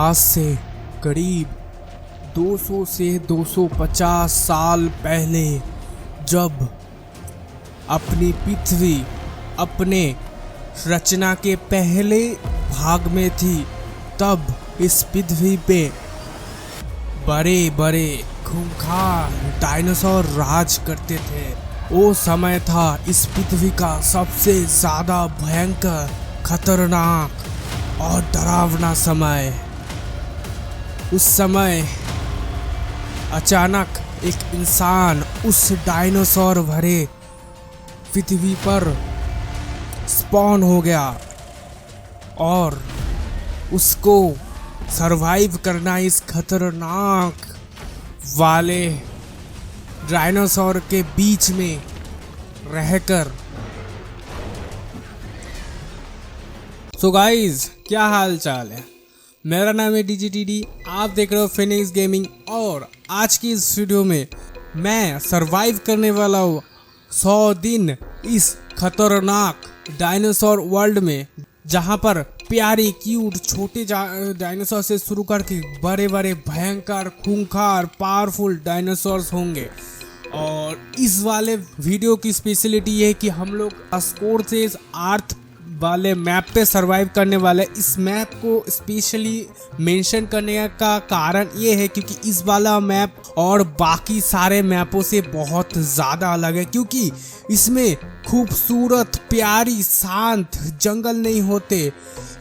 आज से करीब 200 से 250 साल पहले जब अपनी पृथ्वी अपने रचना के पहले भाग में थी, तब इस पृथ्वी पे बड़े बड़े खूंखार डायनासोर राज करते थे। वो समय था इस पृथ्वी का सबसे ज़्यादा भयंकर, खतरनाक और डरावना समय। उस समय अचानक एक इंसान उस डायनासोर भरे पृथ्वी पर स्पॉन हो गया और उसको सरवाइव करना इस खतरनाक वाले डायनासोर के बीच में रहकर। सो गाइस, क्या हाल चाल है? मेरा नाम है DGTD, आप देख रहे हो फिनिक्स गेमिंग। और आज की इस वीडियो में मैं सरवाइव करने वाला हूँ 100 दिन इस खतरनाक डायनासोर वर्ल्ड में, जहाँ पर प्यारे क्यूट छोटे डायनासोर से शुरू करके बड़े बड़े भयंकर खूंखार पावरफुल डायनासोर्स होंगे। और इस वाले वीडियो की स्पेशलिटी ये है कि हम लोग स्कोर से इस अर्थ वाले मैप पे सरवाइव करने वाले। इस मैप को स्पेशली मेंशन करने का कारण ये है क्योंकि इस वाला मैप और बाकी सारे मैपों से बहुत ज़्यादा अलग है, क्योंकि इसमें खूबसूरत प्यारी शांत जंगल नहीं होते,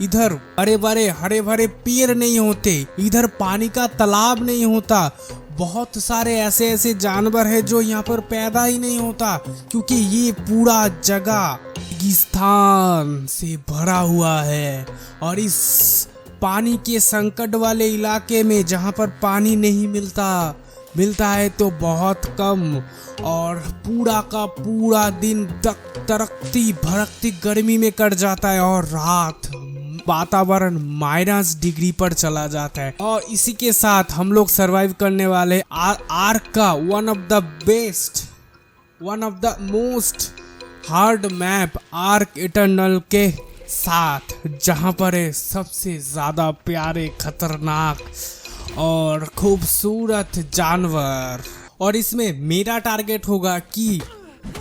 इधर बड़े बड़े हरे भरे पेड़ नहीं होते, इधर पानी का तालाब नहीं होता। बहुत सारे ऐसे ऐसे जानवर हैं जो यहाँ पर पैदा ही नहीं होता, क्योंकि ये पूरा जगह रेगिस्तान से भरा हुआ है। और इस पानी के संकट वाले इलाके में जहाँ पर पानी नहीं मिलता है तो बहुत कम, और पूरा का पूरा दिन तड़कती भड़कती गर्मी में कट जाता है और रात वातावरण -डिग्री पर चला जाता है। और इसी के साथ हम लोग सरवाइव करने वाले आर्क का one of the most hard map arc eternal के साथ, जहां पर है सबसे ज्यादा प्यारे खतरनाक और खूबसूरत जानवर। और इसमें मेरा टारगेट होगा कि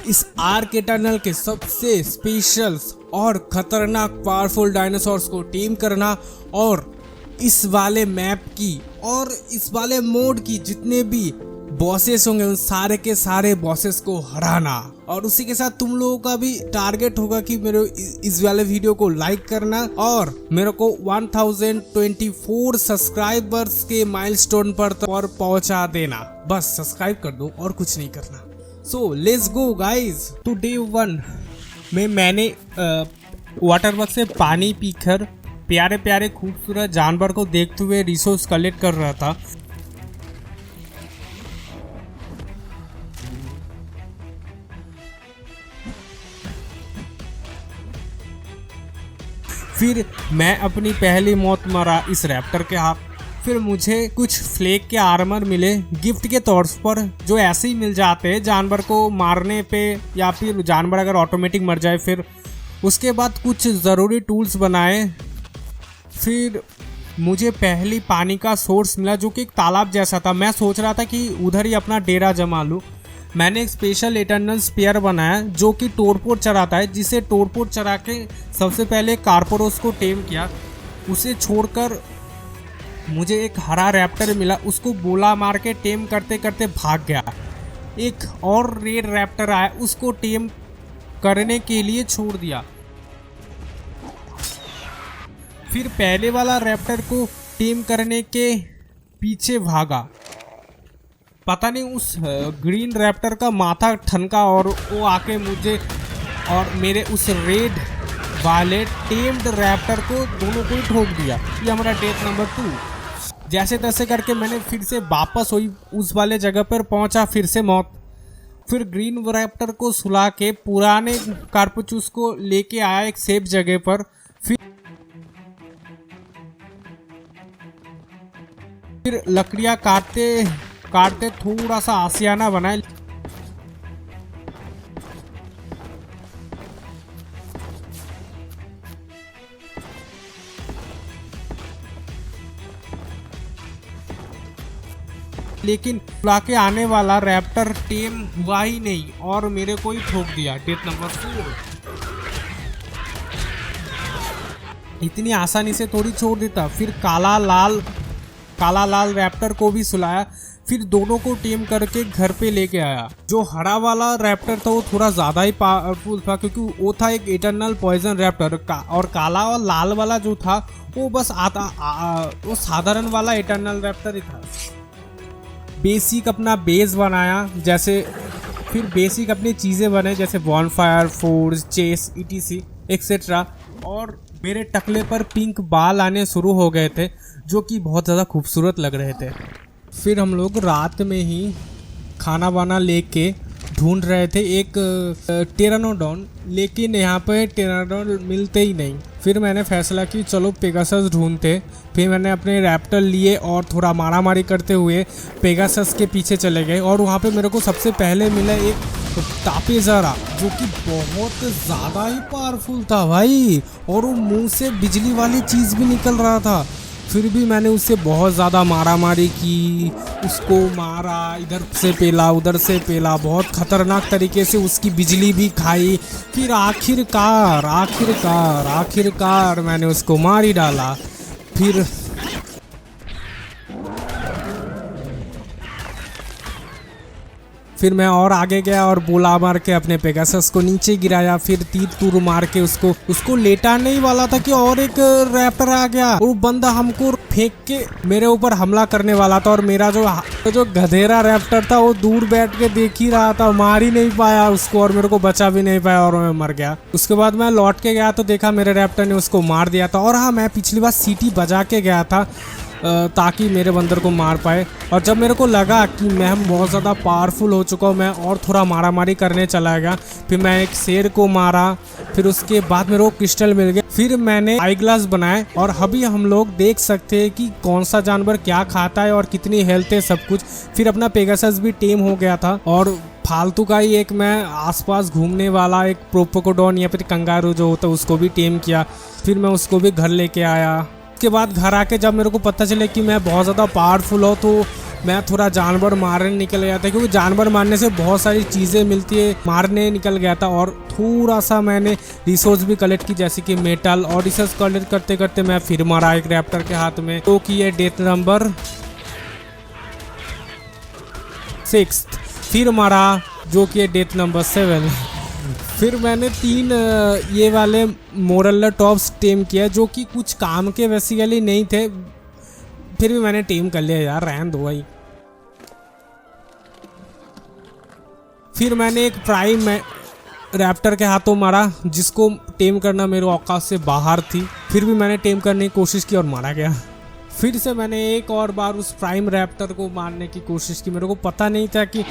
इस आर्क इटर्नल के सबसे स्पेशल और खतरनाक पावरफुल डायनासोर्स को टीम करना, और इस वाले मैप की और इस वाले मोड की जितने भी बॉसेस होंगे उन सारे के सारे बॉसेस को हराना। और उसी के साथ तुम लोगों का भी टारगेट होगा कि मेरे इस वाले वीडियो को लाइक करना और मेरे को 1024 सब्सक्राइबर्स के माइलस्टोन पर पहुंचा देना। बस सब्सक्राइब कर दो और कुछ नहीं करना। So let's go guys today 1 में मैंने वाटर वर्क से पानी पीकर प्यारे प्यारे खूबसूरत जानवर को देखते हुए रिसोर्स कलेक्ट कर रहा था। फिर मैं अपनी पहली मौत मरा इस रैप्टर के हाथ। फिर मुझे कुछ फ्लेक के आर्मर मिले गिफ्ट के तौर पर, जो ऐसे ही मिल जाते हैं जानवर को मारने पे, या फिर जानवर अगर ऑटोमेटिक मर जाए। फिर उसके बाद कुछ ज़रूरी टूल्स बनाए। फिर मुझे पहली पानी का सोर्स मिला जो कि एक तालाब जैसा था। मैं सोच रहा था कि उधर ही अपना डेरा जमा लूँ। मैंने एक स्पेशल इटर्नल स्पेयर बनाया जो कि टोरपोर चराता है, जिसे टोरपोर चरा के सबसे पहले कार्पोरोस को टेम किया। उसे छोड़कर मुझे एक हरा रैप्टर मिला, उसको बोला मार के टेम करते करते भाग गया। एक और रेड रैप्टर आया, उसको टेम करने के लिए छोड़ दिया। फिर पहले वाला रैप्टर को टेम करने के पीछे भागा। पता नहीं उस ग्रीन रैप्टर का माथा ठनका और वो आके मुझे और मेरे उस रेड वाले टेम्ड रैप्टर को दोनों को ही ठोक दिया। ये हमारा डेथ नंबर 2। जैसे तैसे करके मैंने फिर से वापस हुई उस वाले जगह पर पहुंचा, फिर से मौत। फिर ग्रीन रैप्टर को सुला के पुराने कार्पचूस को लेके आया एक सेफ जगह पर। फिर लकड़ियाँ काटते थोड़ा सा आशियाना बनाए। लेकिन बुला के आने वाला रैप्टर टेम हुआ ही नहीं और मेरे को ही ठोक दिया डेथ नंबर 4। इतनी आसानी से थोड़ी छोड़ देता। फिर काला लाल रैप्टर को भी सुलाया, फिर दोनों को टेम करके घर पे लेके आया। जो हरा वाला रैप्टर था वो थोड़ा ज़्यादा ही पावरफुल था क्योंकि वो था एक इटरनल पॉइजन रैप्टर और काला और लाल वाला जो था वो बस वो साधारण वाला इटरनल रैप्टर ही था। बेसिक अपना बेस बनाया, जैसे फिर बेसिक अपनी चीज़ें बने जैसे bonfire, force, chess, ETC etcetera. और मेरे टकले पर पिंक बाल आने शुरू हो गए थे जो कि बहुत ज़्यादा खूबसूरत लग रहे थे। फिर हम लोग रात में ही खाना वाना लेके ढूंढ रहे थे एक टेरानोडॉन, लेकिन यहाँ पे टेरानोडॉन मिलते ही नहीं। फिर मैंने फैसला कि चलो पेगासस ढूंढते। फिर मैंने अपने रैप्टर लिए और थोड़ा मारामारी करते हुए पेगासस के पीछे चले गए और वहाँ पे मेरे को सबसे पहले मिला एक तापेज़रा जो कि बहुत ज़्यादा ही पावरफुल था भाई, और वो मुंह से बिजली वाली चीज़ भी निकल रहा था। फिर भी मैंने उससे बहुत ज़्यादा मारामारी की, उसको मारा, इधर से पेला उधर से पेला, बहुत ख़तरनाक तरीके से उसकी बिजली भी खाई। फिर आखिरकार मैंने उसको मार ही डाला। फिर मैं और आगे गया और बोला मार के अपने पेगासस को नीचे गिराया। फिर तीर तूर मार के उसको लेटाने ही वाला था कि और एक रैप्टर आ गया। वो बंदा हमको फेंक के मेरे ऊपर हमला करने वाला था और मेरा जो गधेरा रैप्टर था वो दूर बैठ के देख ही रहा था, मार ही नहीं पाया उसको और मेरे को बचा भी नहीं पाया और मैं मर गया। उसके बाद मैं लौट के गया तो देखा मेरे रैप्टर ने उसको मार दिया था। और हाँ, मैं पिछली बार सीटी बजा के गया था ताकि मेरे बंदर को मार पाए। और जब मेरे को लगा कि मैं बहुत ज़्यादा पावरफुल हो चुका हूँ, मैं और थोड़ा मारामारी करने चला गया। फिर मैं एक शेर को मारा, फिर उसके बाद मेरे को क्रिस्टल मिल गया। फिर मैंने आई ग्लास बनाए और अभी हम लोग देख सकते हैं कि कौन सा जानवर क्या खाता है और कितनी हेल्थ है, सब कुछ। फिर अपना पेगासस भी टेम हो गया था और फालतू का ही एक मैं आसपास घूमने वाला एक प्रोपोकोडॉन या फिर कंगारू जो होता है उसको भी टेम किया। फिर मैं उसको भी घर लेके आया। उसके बाद घर आके जब मेरे को पता चले कि मैं बहुत ज़्यादा पावरफुल हूँ तो मैं थोड़ा जानवर मारने निकल गया था, क्योंकि जानवर मारने से बहुत सारी चीज़ें मिलती है, मारने निकल गया था। और थोड़ा सा मैंने रिसोर्स भी कलेक्ट की जैसे कि मेटल, और रिसोर्स कलेक्ट करते करते मैं फिर मारा एक रैप्टर के हाथ में, तो कि ये डेथ नंबर 6। फिर मारा जो कि डेथ नंबर 7। फिर मैंने 3 ये वाले मोरल टॉप्स टेम किया जो कि कुछ काम के बेसिकली नहीं थे, फिर भी मैंने टेम कर लिया यार, रहन दो भाई। फिर मैंने एक प्राइम रैप्टर के हाथों मारा जिसको टेम करना मेरे औकात से बाहर थी, फिर भी मैंने टेम करने की कोशिश की और मारा गया। फिर से मैंने एक और बार उस प्राइम रैप्टर को मारने की कोशिश की। मेरे को पता नहीं था कि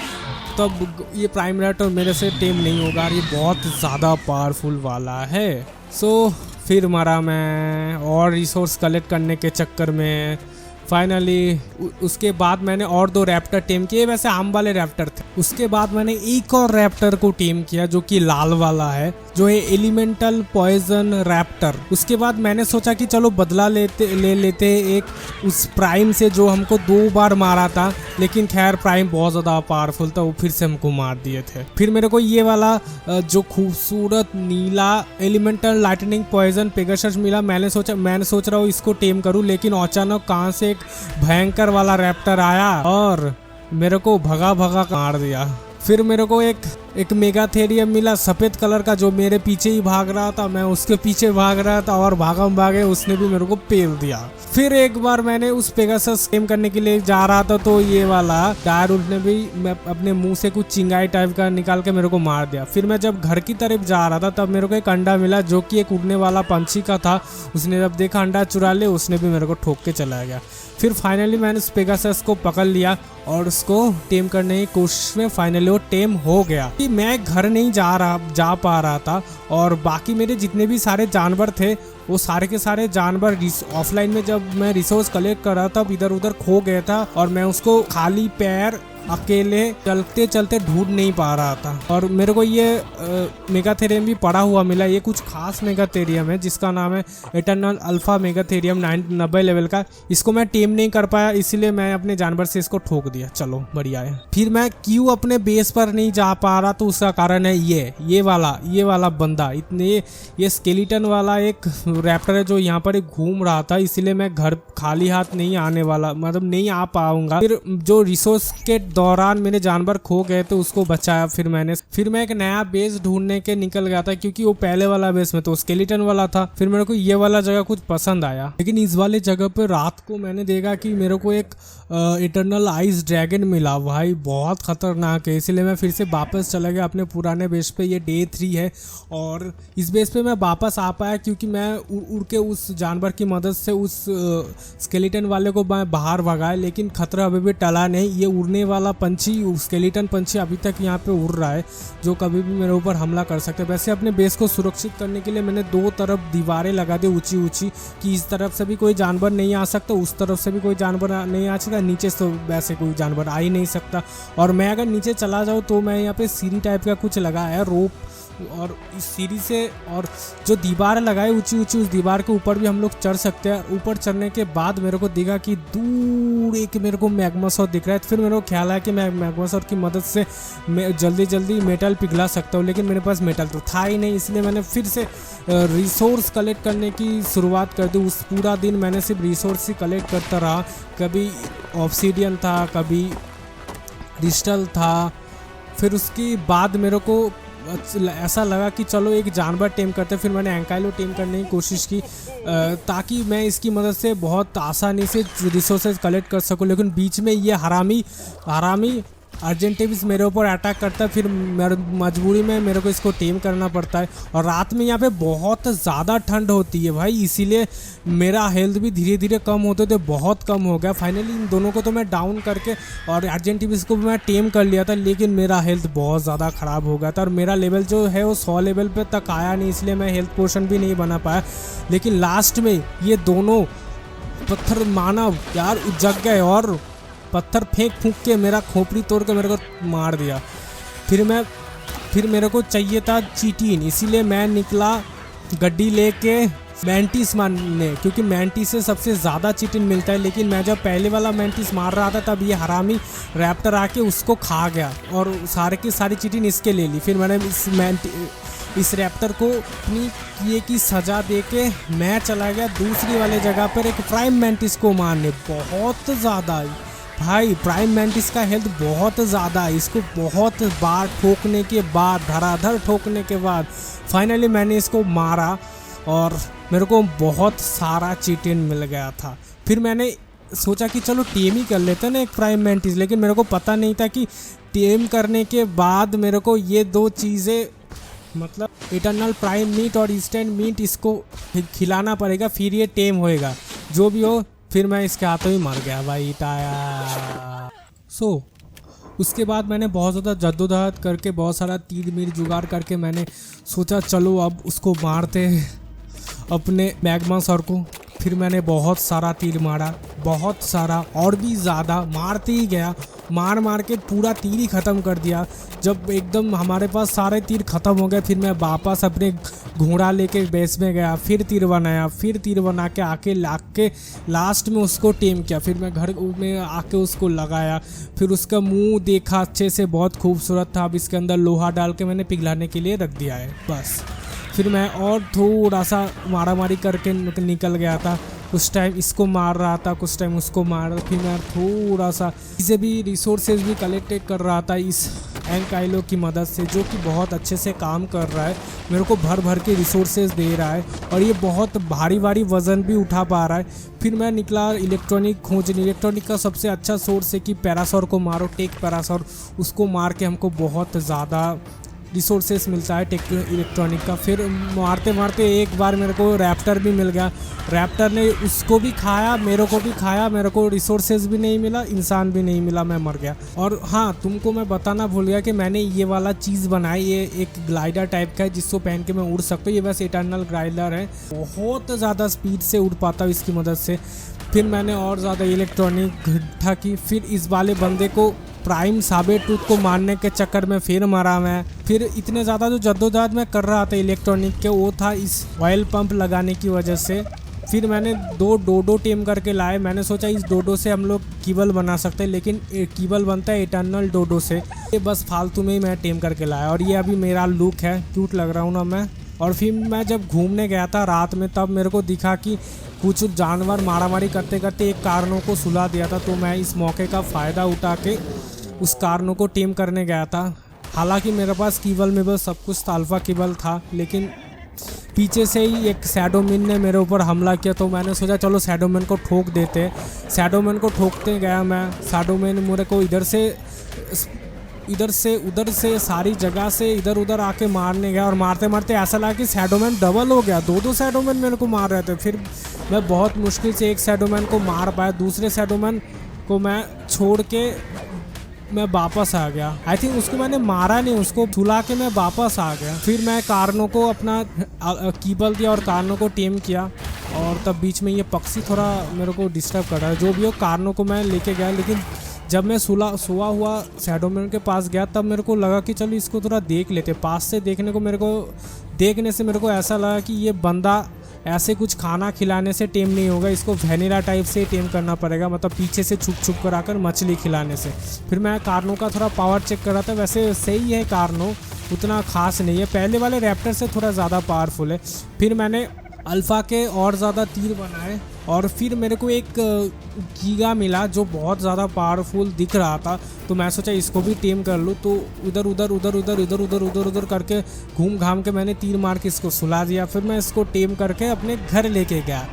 तब ये प्राइम रैप्टर मेरे से टेम नहीं होगा, ये बहुत ज़्यादा पावरफुल वाला है। फिर मारा मैं, और रिसोर्स कलेक्ट करने के चक्कर में फाइनली। उसके बाद मैंने और 2 रैप्टर टेम किए, वैसे आम वाले रैप्टर थे। उसके बाद मैंने एक और रैप्टर को टेम किया जो कि लाल वाला है, जो है एलिमेंटल पॉइजन रैप्टर। उसके बाद मैंने सोचा कि चलो बदला ले लेते एक उस प्राइम से जो हमको 2 बार मारा था, लेकिन खैर प्राइम बहुत ज़्यादा पावरफुल था, वो फिर से हमको मार दिए थे। फिर मेरे को ये वाला जो खूबसूरत नीला एलिमेंटल लाइटनिंग पॉइजन पेगासस मिला। मैंने सोच रहा हूँ इसको टेम करूँ, लेकिन अचानक कहाँ से एक भयंकर वाला रैप्टर आया और मेरे को भगा मार दिया। फिर मेरे को एक मेगाथेरियम मिला सफ़ेद कलर का, जो मेरे पीछे ही भाग रहा था, मैं उसके पीछे भाग रहा था और भागे उसने भी मेरे को पेल दिया। फिर एक बार मैंने उस पेगासस टेम करने के लिए जा रहा था तो ये वाला डायरूट ने भी अपने मुंह से कुछ चिंगाई टाइप का निकाल के मेरे को मार दिया। फिर मैं जब घर की तरफ जा रहा था तब मेरे को एक अंडा मिला जो कि एक उड़ने वाला पंछी का था। उसने जब देखा अंडा चुरा ले, उसने भी मेरे को ठोक के चला गया। फिर फाइनली मैंने उस पेगासस को पकड़ लिया और उसको टेम करने की कोशिश में फाइनली वो टेम हो गया। कि मैं घर नहीं जा पा रहा था और बाकी मेरे जितने भी सारे जानवर थे वो सारे के सारे जानवर ऑफलाइन में जब मैं रिसोर्स कलेक्ट कर रहा था इधर उधर खो गया था, और मैं उसको खाली पैर अकेले चलते चलते ढूंढ नहीं पा रहा था। और मेरे को ये मेगाथेरियम भी पड़ा हुआ मिला। ये कुछ खास मेगाथेरियम है जिसका नाम है इटर्नल अल्फा मेगाथेरियम 90 लेवल का। इसको मैं टेम नहीं कर पाया, इसीलिए मैं अपने जानवर से इसको ठोक दिया। चलो बढ़िया है। फिर मैं क्यों अपने बेस पर नहीं जा पा रहा, तो उसका कारण है ये वाला बंदा। इतने ये स्केलेटन वाला एक रैप्टर है जो यहाँ पर घूम रहा था, इसीलिए मैं घर खाली हाथ नहीं आने वाला, मतलब नहीं आ पाऊंगा। फिर जो रिसोर्स के दौरान मेरे जानवर खो गए थे उसको बचाया। फिर मैं एक नया बेस ढूंढने के निकल गया था, क्योंकि वो पहले वाला बेस में तो स्केलेटन वाला था। फिर मेरे को ये वाला जगह कुछ पसंद आया, लेकिन इस वाले जगह पे रात को मैंने देखा कि मेरे को एक इटर्नल आइस ड्रैगन मिला। भाई बहुत खतरनाक है, इसलिए मैं फिर से वापस चला गया अपने पुराने बेस पे। ये डे 3 है और इस बेस पे मैं वापस आ पाया क्योंकि मैं उड़ के उस जानवर की मदद से उस स्केलेटन वाले को मैं बाहर भगाया। लेकिन खतरा अभी भी टला नहीं। ये उड़ने वाला पंछी, स्केलेटन पंछी अभी तक यहाँ पे उड़ रहा है, जो कभी भी मेरे ऊपर हमला कर सकते हैं। वैसे अपने बेस को सुरक्षित करने के लिए मैंने 2 तरफ दीवारें लगा दी ऊंची कि इस तरफ से भी कोई जानवर नहीं आ सकता, उस तरफ से भी कोई जानवर नहीं आ सकता, नीचे से तो वैसे कोई जानवर आ ही नहीं सकता। और मैं अगर नीचे चला जाऊँ तो मैं यहाँ पे सीढ़ी टाइप का कुछ लगाया है, रोप, और इस सीढ़ी से और जो दीवार लगाए ऊंची उस दीवार के ऊपर भी हम लोग चढ़ सकते हैं। ऊपर चढ़ने के बाद मेरे को दिखा कि दूर एक मेरे को मैग्मासॉर दिख रहा है। फिर मेरे को ख्याल आया कि मैं मैग्मासॉर की मदद से मैं जल्दी मेटल पिघला सकता हूँ, लेकिन मेरे पास मेटल तो था ही नहीं। इसलिए मैंने फिर से रिसोर्स कलेक्ट करने की शुरुआत कर दी। उस पूरा दिन मैंने सिर्फ रिसोर्स ही कलेक्ट करता रहा। कभी ऑब्सीडियन था, कभी क्रिस्टल था। फिर उसके बाद मेरे को ऐसा लगा कि चलो एक जानवर टेम करते। फिर मैंने एंकाइलो टेम करने की कोशिश की ताकि मैं इसकी मदद से बहुत आसानी से रिसोर्सेज कलेक्ट कर सकूं। लेकिन बीच में ये हरामी अर्जेंटिविस मेरे ऊपर अटैक करता है। फिर मजबूरी में मेरे को इसको टेम करना पड़ता है। और रात में यहाँ पे बहुत ज़्यादा ठंड होती है भाई, इसीलिए मेरा हेल्थ भी धीरे धीरे कम होते थे, बहुत कम हो गया। फाइनली इन दोनों को तो मैं डाउन करके और अर्जेंटिविस को भी मैं टेम कर लिया था, लेकिन मेरा हेल्थ बहुत ज़्यादा ख़राब हो गया था। और मेरा लेवल जो है वो 100 लेवल पे तक आया नहीं, इसलिए मैं हेल्थ पोशन भी नहीं बना पाया। लेकिन लास्ट में ये दोनों पत्थर मानव यार जग गए और पत्थर फूंक के मेरा खोपड़ी तोड़ के मेरे को मार दिया। फिर मेरे को चाहिए था चीटिन, इसीलिए मैं निकला गड्डी लेके मैंटिस मारने, क्योंकि मैंटिस से सबसे ज़्यादा चीटिन मिलता है। लेकिन मैं जब पहले वाला मैंटिस मार रहा था तब ये हरामी रैप्टर आके उसको खा गया और सारे की सारी चीटिन इसके ले ली। फिर मैंने इस रैप्टर को अपनी किए की सज़ा देके मैं चला गया दूसरी वाले जगह पर एक प्राइम मैंटिस को मारने। बहुत ज़्यादा भाई प्राइम मैंटिस का हेल्थ बहुत ज़्यादा है। इसको बहुत बार ठोकने के बाद, धराधर ठोकने के बाद फाइनली मैंने इसको मारा और मेरे को बहुत सारा चीटिन मिल गया था। फिर मैंने सोचा कि चलो टेम ही कर लेते हैं ना एक प्राइम मैंटिस, लेकिन मेरे को पता नहीं था कि टेम करने के बाद मेरे को ये 2 चीज़ें, मतलब इटर्नल प्राइम मीट और इंस्टेंट मीट, इसको खिलाना पड़ेगा, फिर ये टेम होएगा। जो भी हो, फिर मैं इसके हाथों ही मर गया भाई टाया। उसके बाद मैंने बहुत ज़्यादा जद्दोजहद करके बहुत सारा तीर मीर जुगाड़ करके मैंने सोचा चलो अब उसको मारते अपने मैग्मासॉर को। फिर मैंने बहुत सारा तीर मारा, बहुत सारा, और भी ज़्यादा मारते ही गया। मार के पूरा तीर ही ख़त्म कर दिया। जब एकदम हमारे पास सारे तीर ख़त्म हो गए, फिर मैं वापस अपने घोड़ा लेके बेस में गया, फिर तीर बना के आके लास्ट में उसको टेम किया। फिर मैं घर में आके उसको लगाया, फिर उसका मुंह देखा अच्छे से, बहुत खूबसूरत था। अब इसके अंदर लोहा डाल के मैंने पिघलाने के लिए रख दिया है बस। फिर मैं और थोड़ा सा मारामारी करके निकल गया था। कुछ टाइम इसको मार रहा था, कुछ टाइम उसको मार रहा। फिर मैं थोड़ा सा इसे भी रिसोर्सेज भी कलेक्टेड कर रहा था इस एंकाइलो की मदद से, जो कि बहुत अच्छे से काम कर रहा है। मेरे को भर के रिसोर्सेज दे रहा है और ये बहुत भारी वज़न भी उठा पा रहा है। फिर मैं निकला इलेक्ट्रॉनिक खोजने। इलेक्ट्रॉनिक का सबसे अच्छा सोर्स है कि पैरासॉर को मारो, टेक पैरासॉर, उसको मार के हमको बहुत ज़्यादा रिसोर्सेस मिलता है टेक इलेक्ट्रॉनिक का। फिर मारते एक बार मेरे को रैप्टर भी मिल गया। रैप्टर ने उसको भी खाया, मेरे को भी खाया। मेरे को रिसोर्सेज भी नहीं मिला, इंसान भी नहीं मिला, मैं मर गया। और हाँ, तुमको मैं बताना भूल गया कि मैंने ये वाला चीज़ बनाई। ये एक ग्लाइडर टाइप का है जिसको पहन के मैं उड़ सकता हूँ। ये बस इटर्नल ग्लाइडर है, बहुत ज़्यादा स्पीड से उड़ पाता हूँ इसकी मदद से। फिर मैंने और ज़्यादा इलेक्ट्रॉनिक इकट्ठा की। फिर इस वाले बंदे को प्राइम साबरटूथ को मारने के चक्कर में फिर मरा मैं। फिर इतने ज़्यादा जो जद्दोजहद मैं कर रहा था इलेक्ट्रॉनिक के, वो था इस ऑयल पंप लगाने की वजह से। फिर मैंने 2 डोडो टेम करके लाए। मैंने सोचा इस डोडो से हम लोग कीबल बना सकते हैं, लेकिन कीबल बनता है इटर्नल डोडो से। ये बस फालतू में ही मैं टेम करके लाया और ये अभी मेरा लुक है। क्यूट लग रहा हूँ ना मैं। और फिर मैं जब घूमने गया था रात में, तब मेरे को दिखा कि कुछ जानवर मारामारी करते करते एक कार्नो को सुला दिया था। तो मैं इस मौके का फ़ायदा उठा के उस कार्नो को टेम करने गया था। हालांकि मेरे पास कीबल में बस सब कुछ अल्फा कीबल था, लेकिन पीछे से ही एक शैडोमैन ने मेरे ऊपर हमला किया। तो मैंने सोचा चलो शैडोमैन को ठोक देते। शैडोमैन को ठोकते गया मैं। शैडोमैन मेरे को इधर से उधर से सारी जगह से इधर उधर आके मारने गया, और मारते मारते ऐसा लगा कि शैडोमैन डबल हो गया। 2 शैडोमैन मेरे को मार रहे थे। फिर मैं बहुत मुश्किल से एक शैडोमैन को मार पाया। दूसरे शैडोमैन को मैं छोड़ के मैं वापस आ गया। आई थिंक उसको मैंने मारा नहीं, उसको छुला के मैं वापस आ गया। फिर मैं कार्नो को अपना कीबल दिया और कार्नो को टेम किया। और तब बीच में ये पक्षी थोड़ा मेरे को डिस्टर्ब कर रहा है। जो भी हो, कार्नो को मैं लेके गया। लेकिन जब मैं सोआ हुआ शैडोमैन के पास गया, तब मेरे को लगा कि चलो इसको थोड़ा देख लेते। पास से देखने से मेरे को ऐसा लगा कि ये बंदा ऐसे कुछ खाना खिलाने से टेम नहीं होगा, इसको वैनिला टाइप से टेम करना पड़ेगा, मतलब पीछे से छुप कर आकर मछली खिलाने से। फिर मैं कार्नो का थोड़ा पावर चेक कर रहा था। वैसे सही है, कार्नो उतना खास नहीं है, पहले वाले रैप्टर से थोड़ा ज़्यादा पावरफुल है। फिर मैंने अल्फ़ा के और ज़्यादा तीर बनाए, और फिर मेरे को एक गीगा मिला जो बहुत ज़्यादा पावरफुल दिख रहा था। तो मैं सोचा इसको भी टेम कर लूँ। तो इधर उधर करके घूम घाम के मैंने तीर मार के इसको सुला दिया। फिर मैं इसको टेम करके अपने घर लेके गया।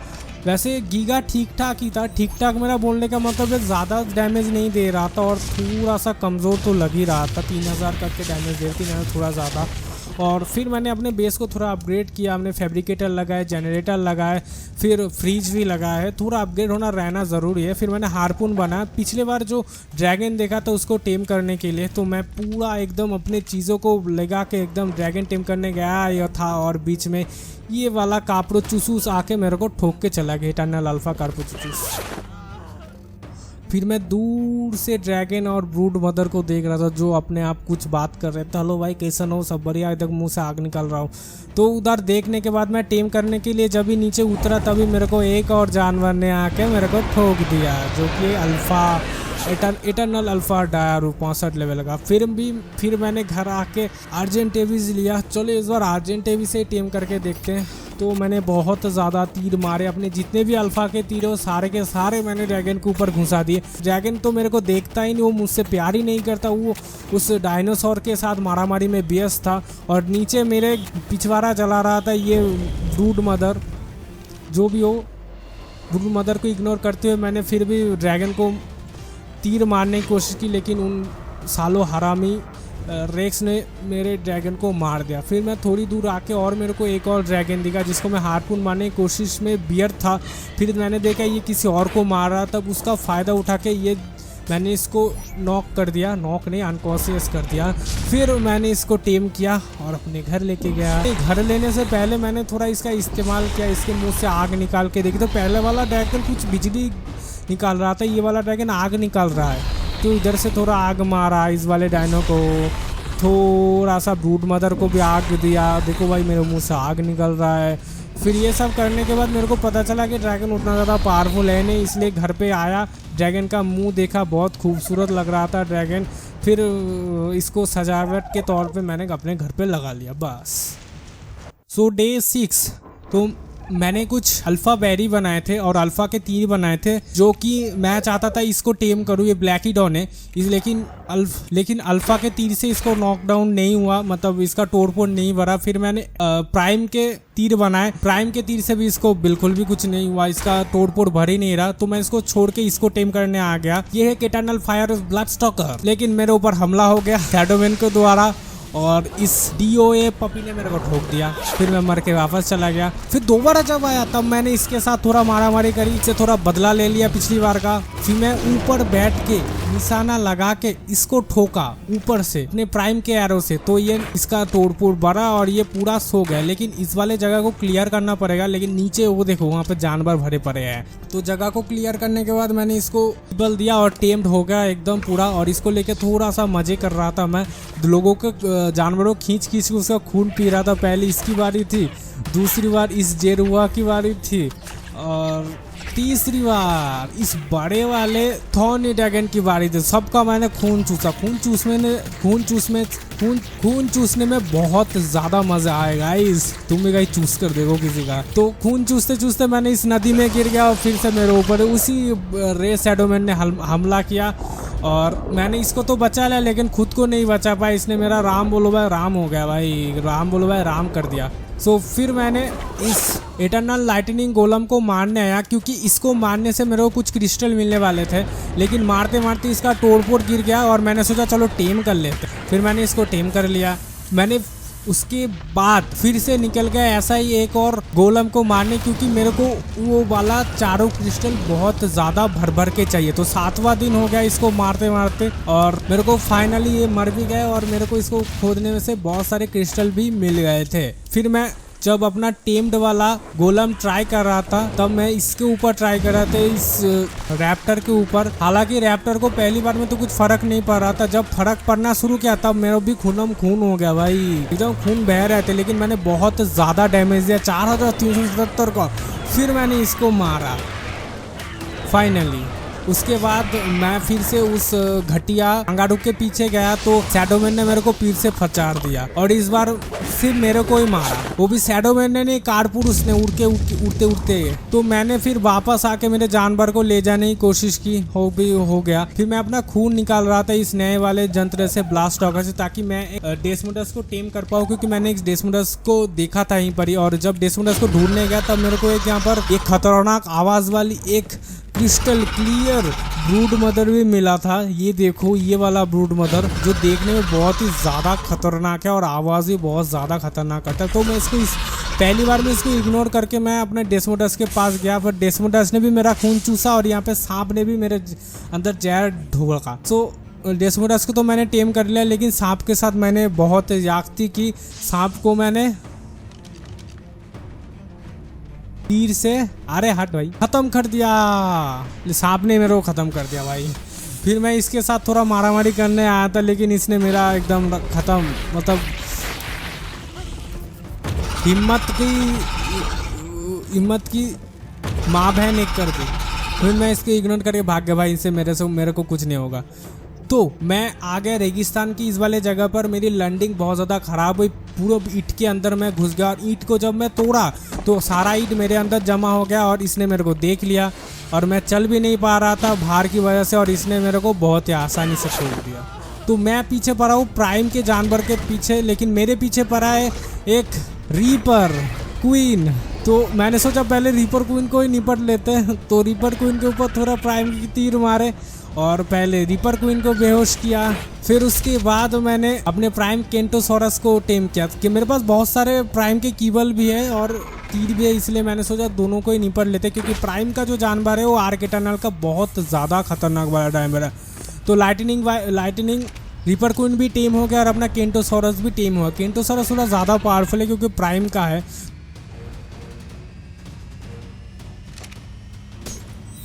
वैसे गीगा ठीक ठाक ही था। ठीक ठाक मेरा बोलने का मतलब है ज़्यादा डैमेज नहीं दे रहा था, और थोड़ा सा कमज़ोर तो लग ही रहा था। 3000 करके डैमेज देती मैंने थोड़ा ज़्यादा। और फिर मैंने अपने बेस को थोड़ा अपग्रेड किया। हमने फैब्रिकेटर लगाए, जनरेटर लगाए, फिर फ्रीज भी लगाया है। थोड़ा अपग्रेड होना रहना ज़रूरी है। फिर मैंने हार्पून बनाया। पिछले बार जो ड्रैगन देखा था उसको टेम करने के लिए, तो मैं पूरा एकदम अपने चीज़ों को लगा के एकदम ड्रैगन टेम करने गया था। और बीच में ये वाला कार्पोचूसूस आके मेरे को ठोक के चला गया, इटर्नल अल्फा कार्पोचूसूस। फिर मैं दूर से ड्रैगन और ब्रूड मदर को देख रहा था, जो अपने आप कुछ बात कर रहे थे। हेलो भाई, कैसन हो, सब बढ़िया, एकदम मुंह से आग निकल रहा हूँ। तो उधर देखने के बाद मैं टेम करने के लिए जब भी नीचे उतरा, तभी मेरे को एक और जानवर ने आके मेरे को ठोक दिया, जो कि अल्फ़ा इटर्नल अल्फ़ा डायरू 65 लेवल का। फिर मैंने घर आके अर्जेंट एवीज लिया। चलो इस बार अर्जेंट एवी से टेम करके देखते हैं। तो मैंने बहुत ज़्यादा तीर मारे। अपने जितने भी अल्फ़ा के तीर हो सारे के सारे मैंने ड्रैगन के ऊपर घुसा दिए। ड्रैगन तो मेरे को देखता ही नहीं, वो मुझसे प्यार ही नहीं करता। वो उस डायनासोर के साथ मारामारी में व्यस्त था। और नीचे मेरे पिछवाड़ा चला रहा था ये ब्रूड मदर। जो भी हो, ब्रूड मदर को इग्नोर करते हुए मैंने फिर भी ड्रैगन को तीर मारने की कोशिश की, लेकिन उन सालों हरामी रेक्स ने मेरे ड्रैगन को मार दिया। फिर मैं थोड़ी दूर आके और मेरे को एक और ड्रैगन दिखा, जिसको मैं हार्पून मारने की कोशिश में बियर था। फिर मैंने देखा ये किसी और को मार रहा, तब उसका फ़ायदा उठा के मैंने इसको नॉक कर दिया। नॉक नहीं, अनकॉन्शियस कर दिया। फिर मैंने इसको टेम किया और अपने घर लेके गया। घर लेने से पहले मैंने थोड़ा इसका इस्तेमाल किया। इसके मुंह से आग निकाल के देखी, तो पहले वाला ड्रैगन कुछ बिजली निकाल रहा था, ये वाला ड्रैगन आग निकाल रहा है। तो इधर से थोड़ा आग मारा इस वाले डायनो को, थोड़ा सा ब्रूड मदर को भी आग दिया। देखो भाई, मेरे मुंह से आग निकल रहा है। फिर ये सब करने के बाद मेरे को पता चला कि ड्रैगन उतना ज़्यादा पावरफुल है नहीं, इसलिए घर पे आया, ड्रैगन का मुंह देखा, बहुत खूबसूरत लग रहा था ड्रैगन। फिर इसको सजावट के तौर पे मैंने अपने घर पे लगा लिया, बस। सो डे 6 तो मैंने कुछ अल्फ़ा बेरी बनाए थे और अल्फ़ा के तीर बनाए थे, जो कि मैं चाहता था इसको टेम करूँ। ये ब्लैकीडॉन है लेकिन अल्फ़ा के तीर से इसको नॉकडाउन नहीं हुआ, मतलब इसका तोड़फोड़ नहीं भरा। फिर मैंने प्राइम के तीर बनाए। प्राइम के तीर से भी इसको बिल्कुल भी कुछ नहीं हुआ, इसका तोड़फोड़ भर ही नहीं रहा। तो मैं इसको छोड़ के इसको टेम करने आ गया। ये है इटर्नल फायर ब्लड स्टॉकर, लेकिन मेरे ऊपर हमला हो गया शैडोमैन के द्वारा, और इस DOA पपी ने मेरे को ठोक दिया। फिर मैं मर के वापस चला गया। फिर दोबारा जब आया तब मैंने इसके साथ थोड़ा मारामारी करी, इससे थोड़ा बदला ले लिया पिछली बार का। फिर मैं ऊपर बैठ के निशाना लगा के इसको ठोका ऊपर से अपने प्राइम के एरो से, तो ये इसका तोड़फोड़ बढ़ा और ये पूरा सो गया। लेकिन इस वाले जगह को क्लियर करना पड़ेगा, लेकिन नीचे वो देखो वहाँ पे जानवर भरे पड़े हैं। तो जगह को क्लियर करने के बाद मैंने इसको बल दिया और टेम्ड हो गया एकदम पूरा। और इसको लेके थोड़ा सा मजे कर रहा था मैं, लोगों के जानवरों को खींच खींच के उसका खून पी रहा था। पहले इसकी बारी थी, दूसरी बार इस जेरुआ की बारी थी, और तीसरी बार इस बड़े वाले थॉर्नी ड्रैगन की बारी थी। सबका मैंने खून चूसा। खून चूसने में बहुत ज़्यादा मज़ा आएगा। तुम भी कहीं चूस कर देखो किसी का। तो खून चूसते चूसते मैंने इस नदी में गिर गया और फिर से मेरे ऊपर उसी रे शैडोमैन ने हमला किया और मैंने इसको तो बचा लिया, लेकिन खुद को नहीं बचा पाया। इसने मेरा राम बोलो भाई राम हो गया भाई, राम बोलो भाई राम कर दिया। सो फिर मैंने इस इटर्नल लाइटनिंग गोलम को मारने आया, क्योंकि इसको मारने से मेरे को कुछ क्रिस्टल मिलने वाले थे। लेकिन मारते मारते इसका तोड़फोड़ गिर गया और मैंने सोचा चलो टेम कर लेते। फिर मैंने इसको टेम कर लिया। मैंने उसके बाद फिर से निकल गया ऐसा ही एक और गोलम को मारने, क्योंकि मेरे को वो वाला चारों क्रिस्टल बहुत ज़्यादा भर भर के चाहिए। तो 7वां दिन हो गया इसको मारते मारते और मेरे को फाइनली ये मर भी गए और मेरे को इसको खोदने में से बहुत सारे क्रिस्टल भी मिल गए थे। फिर मैं जब अपना टेम्ड वाला गोलम ट्राई कर रहा था, तब मैं इसके ऊपर ट्राई कर रहा था, इस रैप्टर के ऊपर। हालांकि रैप्टर को पहली बार में तो कुछ फर्क नहीं पड़ रहा था। जब फर्क पड़ना शुरू किया तब मेरा भी खूनम खून हो गया भाई, एकदम खून बह रहे थे। लेकिन मैंने बहुत ज़्यादा डैमेज दिया, 4377 का। फिर मैंने इसको मारा फाइनली। उसके बाद मैं फिर से उस घटिया अंगाडू के पीछे गया, तो शैडोमैन ने मेरे को फिर से फचार दिया और इस बार फिर मेरे को ही मारा। वो भी शैडोमैन ने नहीं, कारपुर उसने उड़ते उड़ते। तो मैंने फिर वापस आके मेरे जानवर को ले जाने की कोशिश की, हो गया। फिर मैं अपना खून निकाल रहा था इस नए वाले जंत्र से, ब्लास्ट टॉकर से, ताकि मैं डेस्मोडस को टेम कर पाऊँ, क्योंकि मैंने एक डेस्मोडस को देखा था यहीं पर ही। और जब डेस्मोडस को ढूंढने गया तब मेरे को एक यहाँ पर एक खतरनाक आवाज वाली एक क्रिस्टल क्लियर ब्रूड मदर भी मिला था। ये देखो, ये वाला ब्रूड मदर जो देखने में बहुत ही ज़्यादा खतरनाक है और आवाज़ भी बहुत ज़्यादा खतरनाक करता है। तो मैं इसको पहली बार में इसको इग्नोर करके मैं अपने डेस्मोडस के पास गया, पर डेस्मोडस ने भी मेरा खून चूसा और यहाँ पे सांप ने भी मेरे अंदर जहर ढोका। तो डेस्मोडस को तो मैंने टेम कर लिया, लेकिन सांप के साथ मैंने बहुत ज्यादती की। सांप को मैंने तीर से, अरे हट भाई, खत्म कर दिया। सांप ने मेरे को खत्म कर दिया भाई। फिर मैं इसके साथ थोड़ा मारामारी करने आया था, लेकिन इसने मेरा एकदम खत्म, मतलब हिम्मत की माँ बहन एक कर दी। फिर मैं इसको इग्नोर करके भाग गया भाई, इनसे मेरे को कुछ नहीं होगा। तो मैं आ गया रेगिस्तान की इस वाले जगह पर। मेरी लैंडिंग बहुत ज़्यादा ख़राब हुई, पूरा ईंट के अंदर मैं घुस गया और ईंट को जब मैं तोड़ा तो सारा ईंट मेरे अंदर जमा हो गया और इसने मेरे को देख लिया और मैं चल भी नहीं पा रहा था भार की वजह से, और इसने मेरे को बहुत ही आसानी से छोड़ दिया। तो मैं पीछे पड़ा हूँ प्राइम के जानवर के पीछे, लेकिन मेरे पीछे पड़ा है एक रीपर क्वीन। तो मैंने सोचा पहले रीपर क्वीन को ही निपट लेते हैं। तो रीपर क्वीन के ऊपर थोड़ा प्राइम की तीर मारे और पहले रीपर क्वीन को बेहोश किया। फिर उसके बाद मैंने अपने प्राइम केंटोसोरस को टेम किया, कि मेरे पास बहुत सारे प्राइम के कीबल भी है और तीर भी है, इसलिए मैंने सोचा दोनों को ही निपट लेते, क्योंकि प्राइम का जो जानवर है वो आर्क इटर्नल का बहुत ज़्यादा खतरनाक वाला जानवर है। तो लाइटनिंग रीपर क्वीन भी टेम हो गया और अपना केंटोसोरस भी टेम हुआ। केंटोसोरस थोड़ा ज़्यादा पावरफुल है क्योंकि प्राइम का है।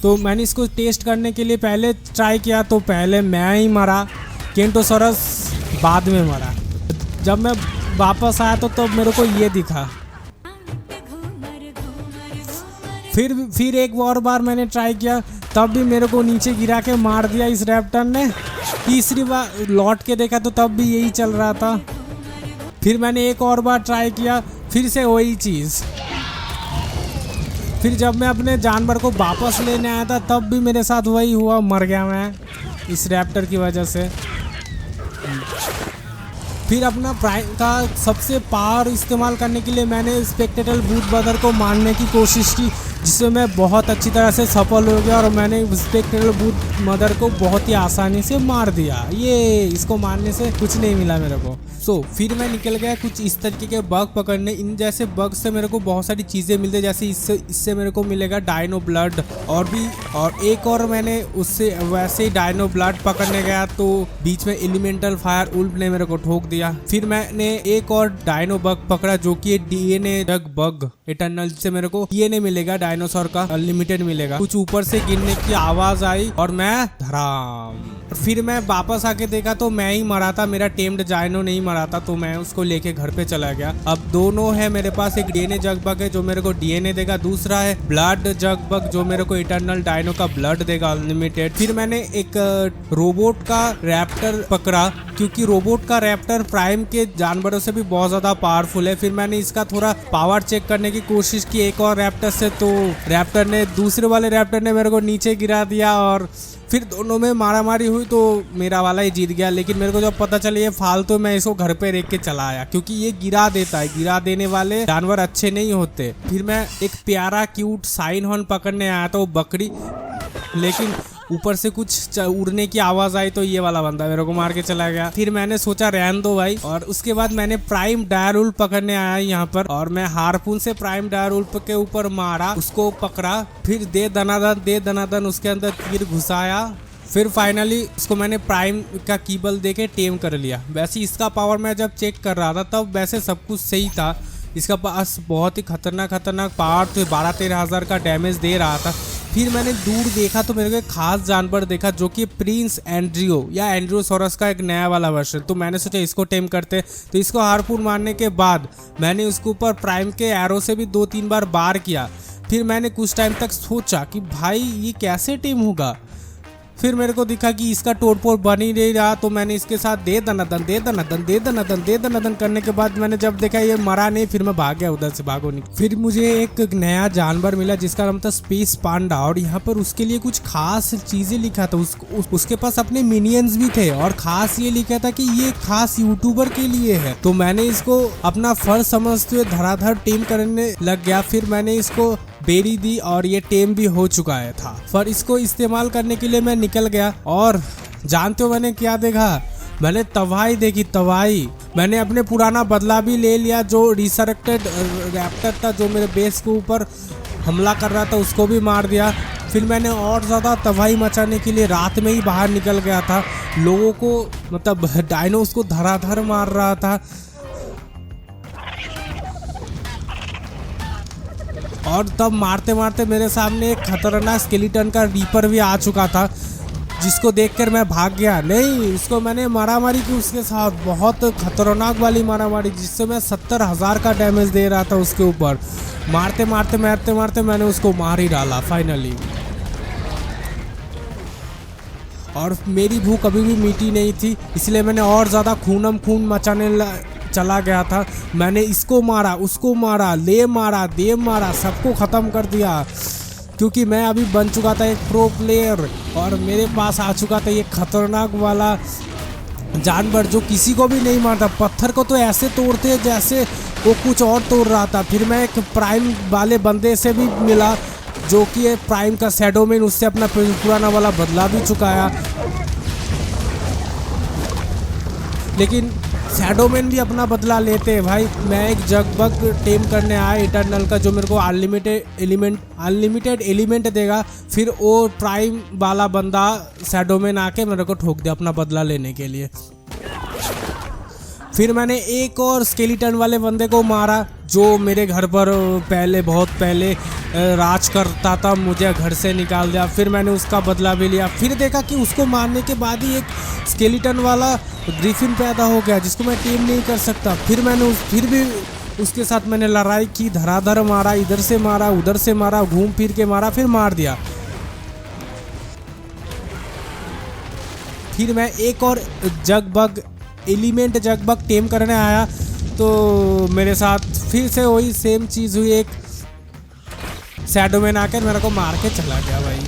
तो मैंने इसको टेस्ट करने के लिए पहले ट्राई किया, तो पहले मैं ही मरा, केंटोसोरस बाद में मरा। जब मैं वापस आया तो तब मेरे को ये दिखा। फिर एक और बार मैंने ट्राई किया, तब भी मेरे को नीचे गिरा के मार दिया इस रैप्टर ने। तीसरी बार लौट के देखा तो तब भी यही चल रहा था। फिर मैंने एक और बार ट्राई किया, फिर से वही चीज़। फिर जब मैं अपने जानवर को वापस लेने आया था तब भी मेरे साथ वही हुआ, मर गया मैं इस रैप्टर की वजह से। फिर अपना प्राइम का सबसे पावर इस्तेमाल करने के लिए मैंने स्पेक्टेटल ब्रूड मदर को मारने की कोशिश की, जिसमें मैं बहुत अच्छी तरह से सफल हो गया और मैंने स्पेक्ट्रल बूथ मदर को बहुत ही आसानी से मार दिया। ये इसको मारने से कुछ नहीं मिला मेरे को। फिर मैं निकल गया कुछ इस तरीके के बग पकड़ने। इन जैसे बग से मेरे को बहुत सारी चीज़ें मिलती है, जैसे इससे मेरे को मिलेगा डायनो ब्लड और एक और मैंने उससे वैसे ही डायनो ब्लड पकड़ने गया तो बीच में एलिमेंटल फायर उल्फ ने मेरे को ठोक दिया। फिर मैंने एक और डायनो बग पकड़ा जो कि डीएनए ड्रग बग इटर्नल से मेरे को डीएनए मिलेगा, डायनासोर का अनलिमिटेड मिलेगा। कुछ ऊपर से गिरने की आवाज आई और मैं धराम। फिर मैं वापस आके देखा तो मैं ही मरा था, मेरा टेम्ड डायनो नहीं मरा था, तो मैं उसको लेके घर पे चला गया। अब दोनों है मेरे पास, एक डीएनए जग बग है जो मेरे को डीएनए देगा, दूसरा है ब्लड जग बग जो मेरे को इटर्नल डायनो का ब्लड देगा अनलिमिटेड। फिर मैंने एक रोबोट का रैप्टर पकड़ा क्योंकि रोबोट का रैप्टर प्राइम के जानवरों से भी बहुत ज्यादा पावरफुल है। फिर मैंने इसका थोड़ा पावर चेक करने की कोशिश की एक और रैप्टर से, तो दूसरे वाले रैप्टर ने मेरे को नीचे गिरा दिया और फिर दोनों में मारामारी हुई तो मेरा वाला ही जीत गया। लेकिन मेरे को जब पता चला ये फालतू, मैं इसको घर पे रेख के चला आया क्योंकि ये गिरा देता है, गिरा देने वाले जानवर अच्छे नहीं होते। फिर मैं एक प्यारा क्यूट साइन हॉर्न पकड़ने आया था, वो बकरी, लेकिन ऊपर से कुछ उड़ने की आवाज आई तो ये वाला बंदा मेरे को मार के चला गया। फिर मैंने सोचा रहन दो भाई, और उसके बाद मैंने प्राइम डायरउल्फ पकड़ने आया यहाँ पर और मैं हारपून से प्राइम डायरउल्फ के ऊपर मारा, उसको पकड़ा, फिर दे दनादन उसके अंदर तीर घुसाया। फिर फाइनली उसको मैंने प्राइम का कीबल देके टेम कर लिया। वैसे इसका पावर मैं जब चेक कर रहा था तब वैसे सब कुछ सही था, इसका पास बहुत ही खतरनाक पावर थे, 12-13 हज़ार का डैमेज दे रहा था। फिर मैंने दूर देखा तो मेरे को एक खास जानवर देखा जो कि प्रिंस एंड्रियो या एंड्रियोसोरस का एक नया वाला वर्जन। तो मैंने सोचा इसको टेम करते। तो इसको हारपून मारने के बाद मैंने उसके ऊपर प्राइम के एरो से भी 2-3 बार वार किया। फिर मैंने कुछ टाइम तक सोचा कि भाई ये कैसे टेम होगा। फिर मेरे को दिखा कि इसका तोड़फोड़ बन ही नहीं रहा, तो मैंने इसके साथ दे दनादन करने के बाद मैंने जब देखा ये मरा नहीं, फिर मैं भाग गया उधर से, भागो नहीं। फिर मुझे एक नया जानवर मिला जिसका नाम था स्पेस पांडा और यहाँ पर उसके लिए कुछ खास चीजें लिखा था। उसके पास अपने मिनियंस भी थे और खास ये लिखा था कि ये खास यूट्यूबर के लिए है। तो मैंने इसको अपना फर्ज समझते हुए धराधर टेम करने लग गया। फिर मैंने इसको बेरी दी और ये टेम भी हो चुका है था। पर इसको इस्तेमाल करने के लिए मैं निकल गया और जानते हो मैंने क्या देखा? मैंने तबाही देखी, तबाही। मैंने अपने पुराना बदला भी ले लिया, जो रिसरेक्टेड रैप्टर था जो मेरे बेस के ऊपर हमला कर रहा था उसको भी मार दिया। फिर मैंने और ज़्यादा तबाही मचाने के लिए रात में ही बाहर निकल गया था, लोगों को मतलब डायनोस को धराधर मार रहा था। और तब मारते मारते मेरे सामने एक खतरनाक स्केलेटन का रीपर भी आ चुका था, जिसको देखकर मैं भाग गया। नहीं, उसको मैंने मारामारी की उसके साथ, बहुत खतरनाक वाली मारामारी, जिससे मैं 70,000 का डैमेज दे रहा था उसके ऊपर। मारते मारते मैंने उसको मार ही डाला फाइनली। और मेरी भूख अभी भी मिटी नहीं थी, इसलिए मैंने और ज़्यादा खून मचाने चला गया था। मैंने इसको मारा, उसको मारा, दे मारा, सबको ख़त्म कर दिया, क्योंकि मैं अभी बन चुका था एक प्रो प्लेयर और मेरे पास आ चुका था ये खतरनाक वाला जानवर जो किसी को भी नहीं मारता। पत्थर को तो ऐसे तोड़ते हैं जैसे वो कुछ और तोड़ रहा था। फिर मैं एक प्राइम वाले बंदे से भी मिला जो कि प्राइम का शैडोमैन, उससे अपना पुराना वाला बदला भी चुकाया। लेकिन शैडोमैन भी अपना बदला लेते हैं भाई। मैं एक जगबग टेम करने आया इटर्नल का, जो मेरे को अनलिमिटेड एलिमेंट देगा। फिर वो प्राइम वाला बंदा शैडोमैन आके मेरे को ठोक दिया अपना बदला लेने के लिए। फिर मैंने एक और स्केलेटन वाले बंदे को मारा जो मेरे घर पर बहुत पहले राज करता था, मुझे घर से निकाल दिया। फिर मैंने उसका बदला भी लिया। फिर देखा कि उसको मारने के बाद ही एक स्केलेटन वाला ग्रिफिन पैदा हो गया जिसको मैं टेम नहीं कर सकता। फिर भी उसके साथ मैंने लड़ाई की, धराधर मारा, इधर से मारा, उधर से मारा, घूम फिर के मारा, फिर मार दिया। फिर मैं एक और एलिमेंट जगबग टेम करने आया तो मेरे साथ फिर से वही सेम चीज़ हुई। एक शैडोमैन आकर मेरे को मार के चला गया भाई।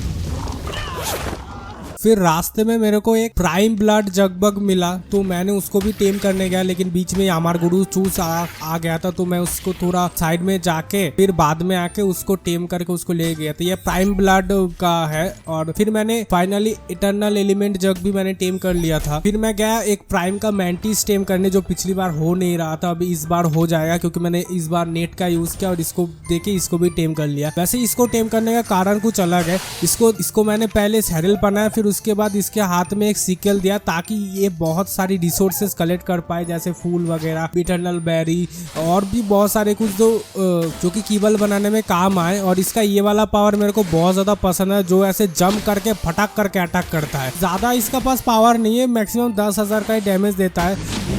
फिर रास्ते में मेरे को एक प्राइम ब्लड जगबग मिला, तो मैंने उसको भी टेम करने गया, लेकिन बीच में यामार गुरु चूस आ गया था, तो मैं उसको थोड़ा साइड में जाके फिर बाद में आके उसको टेम करके उसको ले गया था। ये प्राइम ब्लड का है। और फिर मैंने फाइनली इटर्नल एलिमेंट जग भी मैंने टेम कर लिया था। फिर मैं गया एक प्राइम का मैंटिस टेम करने, जो पिछली बार हो नहीं रहा था, अभी इस बार हो जाएगा क्योंकि मैंने इस बार नेट का यूज किया और इसको देखे इसको भी टेम कर लिया। वैसे इसको टेम करने का कारण कुछ अलग है। इसको मैंने पहले सैरल बनाया, फिर उसके बाद इसके हाथ में एक सिकल दिया ताकि ये बहुत सारी रिसोर्सेज कलेक्ट कर पाए, जैसे फूल वगैरह, इटर्नल बेरी और भी बहुत सारे कुछ जो कि कीबल बनाने में काम आए। और इसका ये वाला पावर मेरे को बहुत ज्यादा पसंद है, जो ऐसे जंप करके फटाक करके अटैक करता है। ज्यादा इसका पास पावर नहीं है, मैक्सिमम 10,000 का ही डैमेज देता है।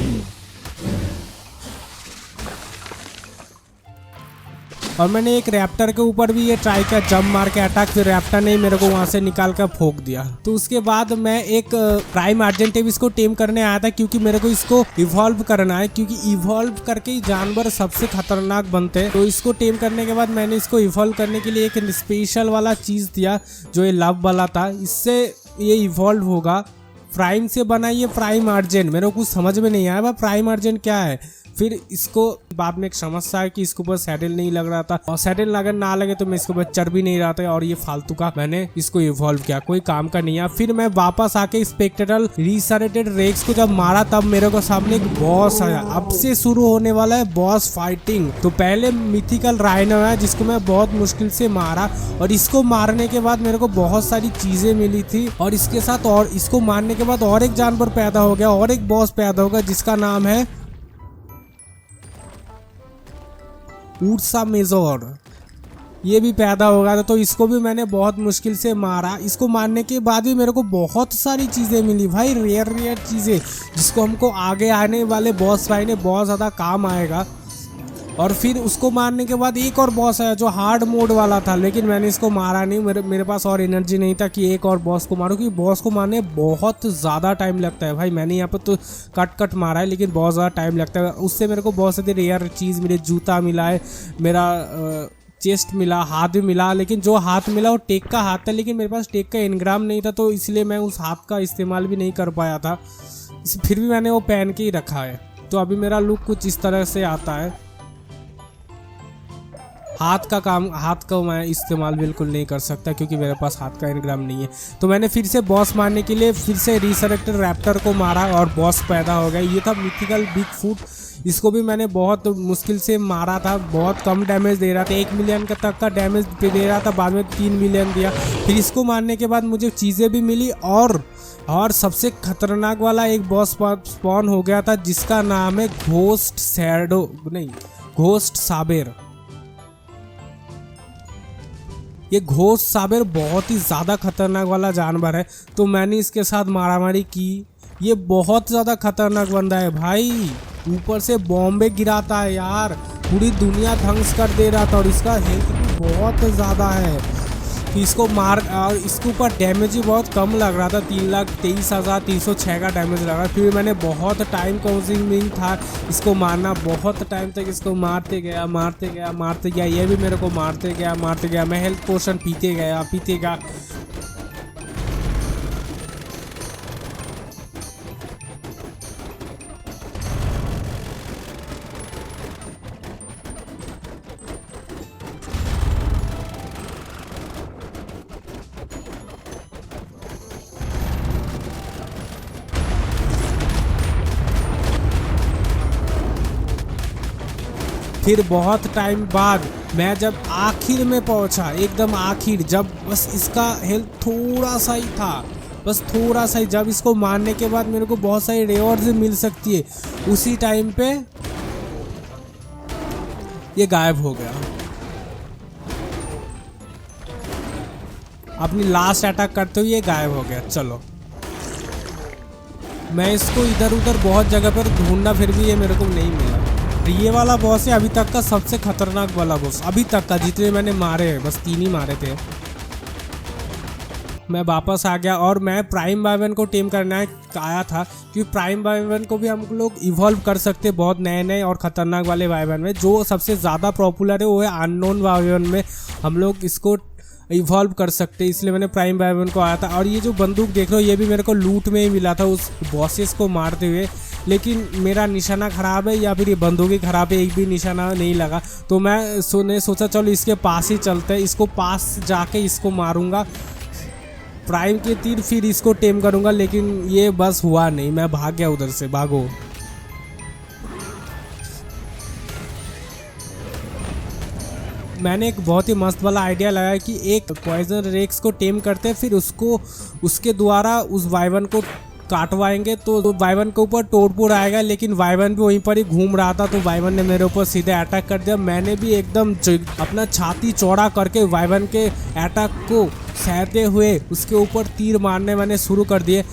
और मैंने एक रैप्टर के ऊपर भी ये ट्राई किया, जंप मार के अटैक, फिर रैप्टर ने मेरे को वहां से निकाल कर फोक दिया। तो उसके बाद मैं एक प्राइम आर्जेंटिव को टेम करने आया था, क्योंकि मेरे को इसको इवॉल्व करना है, क्योंकि इवॉल्व करके ही जानवर सबसे खतरनाक बनते हैं। तो इसको टेम करने के बाद मैंने इसको इवॉल्व करने के लिए एक स्पेशल वाला चीज दिया, जो ये लव वाला था। इससे ये इवॉल्व होगा। प्राइम से बना ये प्राइम आर्जेंट, मेरे को कुछ समझ में नहीं आया भाई प्राइम आर्जेंट क्या है। फिर इसको बाद में एक समस्या है कि इसके ऊपर सैडल नहीं लग रहा था, और सैडल अगर ना लगे तो मैं इसके ऊपर चढ़ भी नहीं रहा था, और ये फालतू का मैंने इसको इवॉल्व किया, कोई काम का नहीं है। फिर मैं वापस आके स्पेक्ट्रल रिसरेटेड रेक्स को जब मारा, तब मेरे को सामने एक बॉस आया। अब से शुरू होने वाला है बॉस फाइटिंग। तो पहले मिथिकल राइनो है, जिसको मैं बहुत मुश्किल से मारा, और इसको मारने के बाद मेरे को बहुत सारी चीजें मिली थी, और इसके साथ और इसको मारने के बाद और एक जानवर पैदा हो गया, और एक बॉस पैदा होगा जिसका नाम है उर्सा मेजोर। ये भी पैदा हो गया था, तो इसको भी मैंने बहुत मुश्किल से मारा। इसको मारने के बाद भी मेरे को बहुत सारी चीज़ें मिली भाई, रेयर चीज़ें, जिसको हमको आगे आने वाले बॉस फाइट में बहुत ज़्यादा काम आएगा। और फिर उसको मारने के बाद एक और बॉस आया जो हार्ड मोड वाला था, लेकिन मैंने इसको मारा नहीं, मेरे पास और एनर्जी नहीं था कि एक और बॉस को मारूं, क्योंकि बॉस को मारने बहुत ज़्यादा टाइम लगता है भाई। मैंने यहाँ पर तो कट मारा है, लेकिन बहुत ज़्यादा टाइम लगता है। उससे मेरे को बहुत सारी रेयर चीज़ मिले, जूता मिला है, मेरा चेस्ट मिला, हाथ भी मिला, लेकिन जो हाथ मिला वो टेक का हाथ था, लेकिन मेरे पास टेक का एनग्राम नहीं था, तो इसलिए मैं उस हाथ का इस्तेमाल भी नहीं कर पाया था। फिर भी मैंने वो पहन के ही रखा है। तो अभी मेरा लुक कुछ इस तरह से आता है। हाथ का मैं इस्तेमाल बिल्कुल नहीं कर सकता, क्योंकि मेरे पास हाथ का एनग्राम नहीं है। तो मैंने फिर से बॉस मारने के लिए फिर से रिसरेक्टेड रैप्टर को मारा, और बॉस पैदा हो गया। ये था मिथिकल बिग फूट। इसको भी मैंने बहुत मुश्किल से मारा था, बहुत कम डैमेज दे रहा था, 1 मिलियन तक का डैमेज दे रहा था, बाद में 3 मिलियन दिया। फिर इसको मारने के बाद मुझे चीज़ें भी मिली, और सबसे खतरनाक वाला एक बॉस स्पॉन हो गया था, जिसका नाम है घोस्ट साबेर। ये घोस्ट साबेर बहुत ही ज़्यादा खतरनाक वाला जानवर है, तो मैंने इसके साथ मारामारी की। ये बहुत ज़्यादा खतरनाक बंदा है भाई, ऊपर से बॉम्बे गिराता है यार, पूरी दुनिया ध्वंस कर दे रहा था, और इसका हेल्थ भी बहुत ज़्यादा है। तो इसको मार, और इसके ऊपर डैमेज ही बहुत कम लग रहा था, 3,23,306 का डैमेज लगा। फिर मैंने बहुत टाइम कंज्यूमिंग था इसको मारना, बहुत टाइम तक इसको मारते गया। ये भी मेरे को मारते गया। मैं हेल्थ पोशन पीते गया। फिर बहुत टाइम बाद मैं जब आखिर में पहुंचा, एकदम आखिर, जब बस इसका हेल्थ थोड़ा सा ही था, बस थोड़ा सा ही, जब इसको मारने के बाद मेरे को बहुत सारी रिवॉर्ड्स मिल सकती है, उसी टाइम पे ये गायब हो गया। अपनी लास्ट अटैक करते हुए ये गायब हो गया। चलो, मैं इसको इधर उधर बहुत जगह पर ढूंढा, फिर भी ये मेरे को नहीं मिला। ये वाला बॉस है अभी तक का सबसे खतरनाक वाला बॉस, अभी तक का जितने मैंने मारे हैं, बस 3 ही मारे थे। मैं वापस आ गया, और मैं प्राइम वाइवन को टेम करना आया था, क्योंकि प्राइम वाइवन को भी हम लोग इवॉल्व कर सकते हैं बहुत नए और खतरनाक वाले वाइवन में। जो सबसे ज़्यादा पॉपुलर है वो है अननोन वाइवन में। हम लोग इसको इवॉल्व कर सकते, इसलिए मैंने प्राइम वाइवन को आया था। और ये जो बंदूक देख रहे हो ये भी मेरे को लूट में ही मिला था उस बॉसेस को मारते हुए, लेकिन मेरा निशाना ख़राब है या फिर ये बंदूक ही ख़राब है, एक भी निशाना नहीं लगा। तो मैं सोचा चलो इसके पास ही चलते हैं, इसको पास जाके इसको मारूंगा प्राइम के तीर, फिर इसको टेम करूंगा। लेकिन ये बस हुआ नहीं, मैं भाग गया उधर से। भागो। मैंने एक बहुत ही मस्त वाला आइडिया लगाया कि एक पॉइजन रेक्स को टेम करते हैं, फिर उसके द्वारा उस वाइवन को काटवाएंगे तो वाइवन के ऊपर तोड़फोड़ आएगा। लेकिन वाइवन भी वहीं पर ही घूम रहा था तो वाइवन ने मेरे ऊपर सीधे अटैक कर दिया। मैंने भी एकदम अपना छाती चौड़ा करके वाइवन के अटैक को सहते हुए उसके ऊपर तीर मारने मैंने शुरू कर दिए।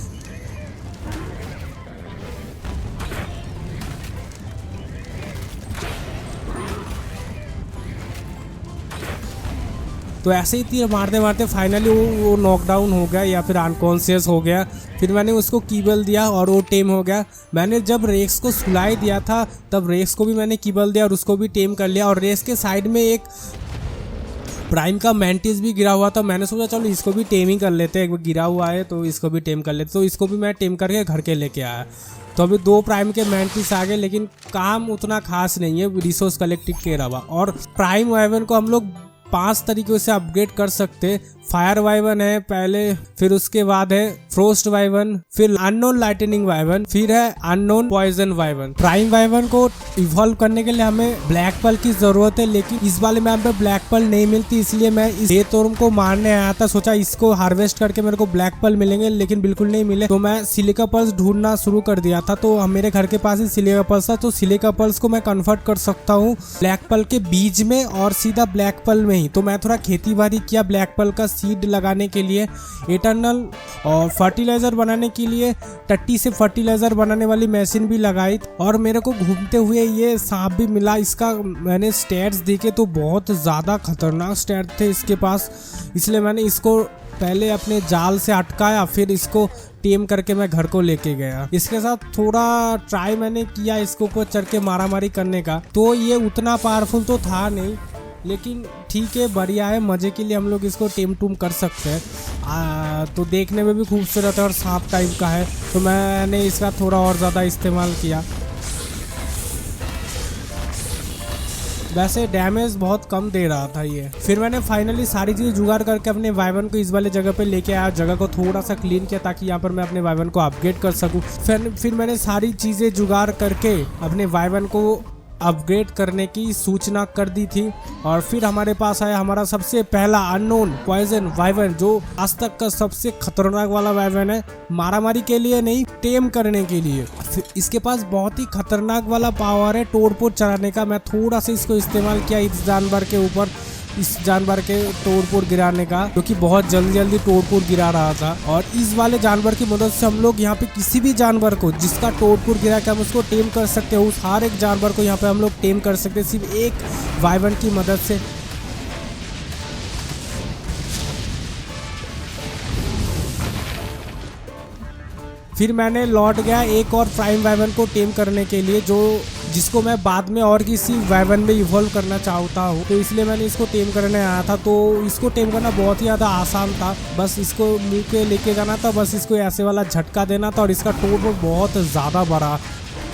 तो ऐसे ही तीर मारते मारते फाइनली वो नॉकडाउन हो गया या फिर अनकॉन्शियस हो गया। फिर मैंने उसको कीबल दिया और वो टेम हो गया। मैंने जब रेक्स को सुलाई दिया था तब रेक्स को भी मैंने कीबल दिया और उसको भी टेम कर लिया। और रेक्स के साइड में एक प्राइम का मैंटिस भी गिरा हुआ था, मैंने सोचा चलो इसको भी टेम ही कर लेते हैं, एक बार गिरा हुआ है तो इसको भी टेम कर लेते। तो इसको भी मैं टेम करके घर के लेके आया। तो अभी 2 प्राइम के मैंटिस आ गए, लेकिन काम उतना खास नहीं है रिसोर्स कलेक्टिव के अलावा। और प्राइम वाइवन को हम लोग 5 तरीके से अपग्रेड कर सकते। फायर वाइवन है पहले, फिर उसके बाद है फ्रोस्ट वाइवन, फिर अननोन लाइटनिंग वाइवन, फिर है unknown poison wyvern. Prime wyvern को इवॉल्व करने के लिए हमें ब्लैक पल की जरूरत है, लेकिन इस वाले में हमें ब्लैक पल नहीं मिलती, इसलिए मैं इस डेथवर्म को मारने आया था। सोचा इसको हार्वेस्ट करके मेरे को ब्लैक पल मिलेंगे, लेकिन बिल्कुल नहीं मिले। तो मैं सिलिका पल्स ढूंढना शुरू कर दिया था। तो मेरे घर के पास ही सिलिका पल्स था, तो सिलिका पल्स को मैं कन्वर्ट कर सकता हूँ ब्लैक पल के बीज में और सीधा ब्लैक पल में ही। तो मैं थोड़ा खेती बाड़ी किया ब्लैक पल का सीड लगाने के लिए, इटर्नल और फर्टिलाइजर बनाने के लिए टट्टी से फर्टिलाइजर बनाने वाली मशीन भी लगाई। और मेरे को घूमते हुए ये सांप भी मिला। इसका मैंने स्टैट्स देखे तो बहुत ज़्यादा खतरनाक स्टैट थे इसके पास, इसलिए मैंने इसको पहले अपने जाल से अटकाया, फिर इसको टेम करके मैं घर को लेके गया। इसके साथ थोड़ा ट्राई मैंने किया इसको ऊपर चढ़ के मारामारी करने का, तो ये उतना पावरफुल तो था नहीं, लेकिन ठीक है, बढ़िया है, मज़े के लिए हम लोग इसको टेम टूम कर सकते हैं। तो देखने में भी खूबसूरत है और सांप टाइप का है, तो मैंने इसका थोड़ा और ज़्यादा इस्तेमाल किया। वैसे डैमेज बहुत कम दे रहा था ये। फिर मैंने फाइनली सारी चीज़ जुगाड़ करके अपने वाइवन को इस वाले जगह पे लेके आया, जगह को थोड़ा सा क्लीन किया ताकि यहाँ पर मैं अपने वाइवन को अपग्रेड कर सकूँ। फिर मैंने सारी चीज़ें जुगाड़ करके अपने वाइवन को अपग्रेड करने की सूचना कर दी थी। और फिर हमारे पास आया हमारा सबसे पहला अननोन पॉइजन वाइवन, जो आज तक का सबसे खतरनाक वाला वाइवन है, मारामारी के लिए नहीं, टेम करने के लिए। इसके पास बहुत ही खतरनाक वाला पावर है तोड़फोड़ चलाने का। मैं थोड़ा सा इसको इस्तेमाल किया इस जानवर के ऊपर, इस जानवर के तोड़फोड़ गिराने का, जो कि बहुत जल्दी तोड़फोड़ गिरा रहा था। और इस वाले जानवर की मदद से हम लोग यहाँ पे किसी भी जानवर को जिसका तोड़फोड़ गिरा के हम उसको टेम कर सकते हैं। उस हर एक जानवर को यहाँ पे हम लोग टेम कर सकते हैं सिर्फ एक वाइवन की मदद से। फिर मैंने लौट गया एक और प्राइम वाइवन को टेम करने के लिए, जिसको मैं बाद में और किसी वाइवन में इवॉल्व करना चाहता हूँ, तो इसलिए मैंने इसको टेम करने आया था। तो इसको टेम करना बहुत ही ज़्यादा आसान था, बस इसको मुंह के लेके जाना था, बस इसको ऐसे वाला झटका देना था और इसका टोप बहुत ज़्यादा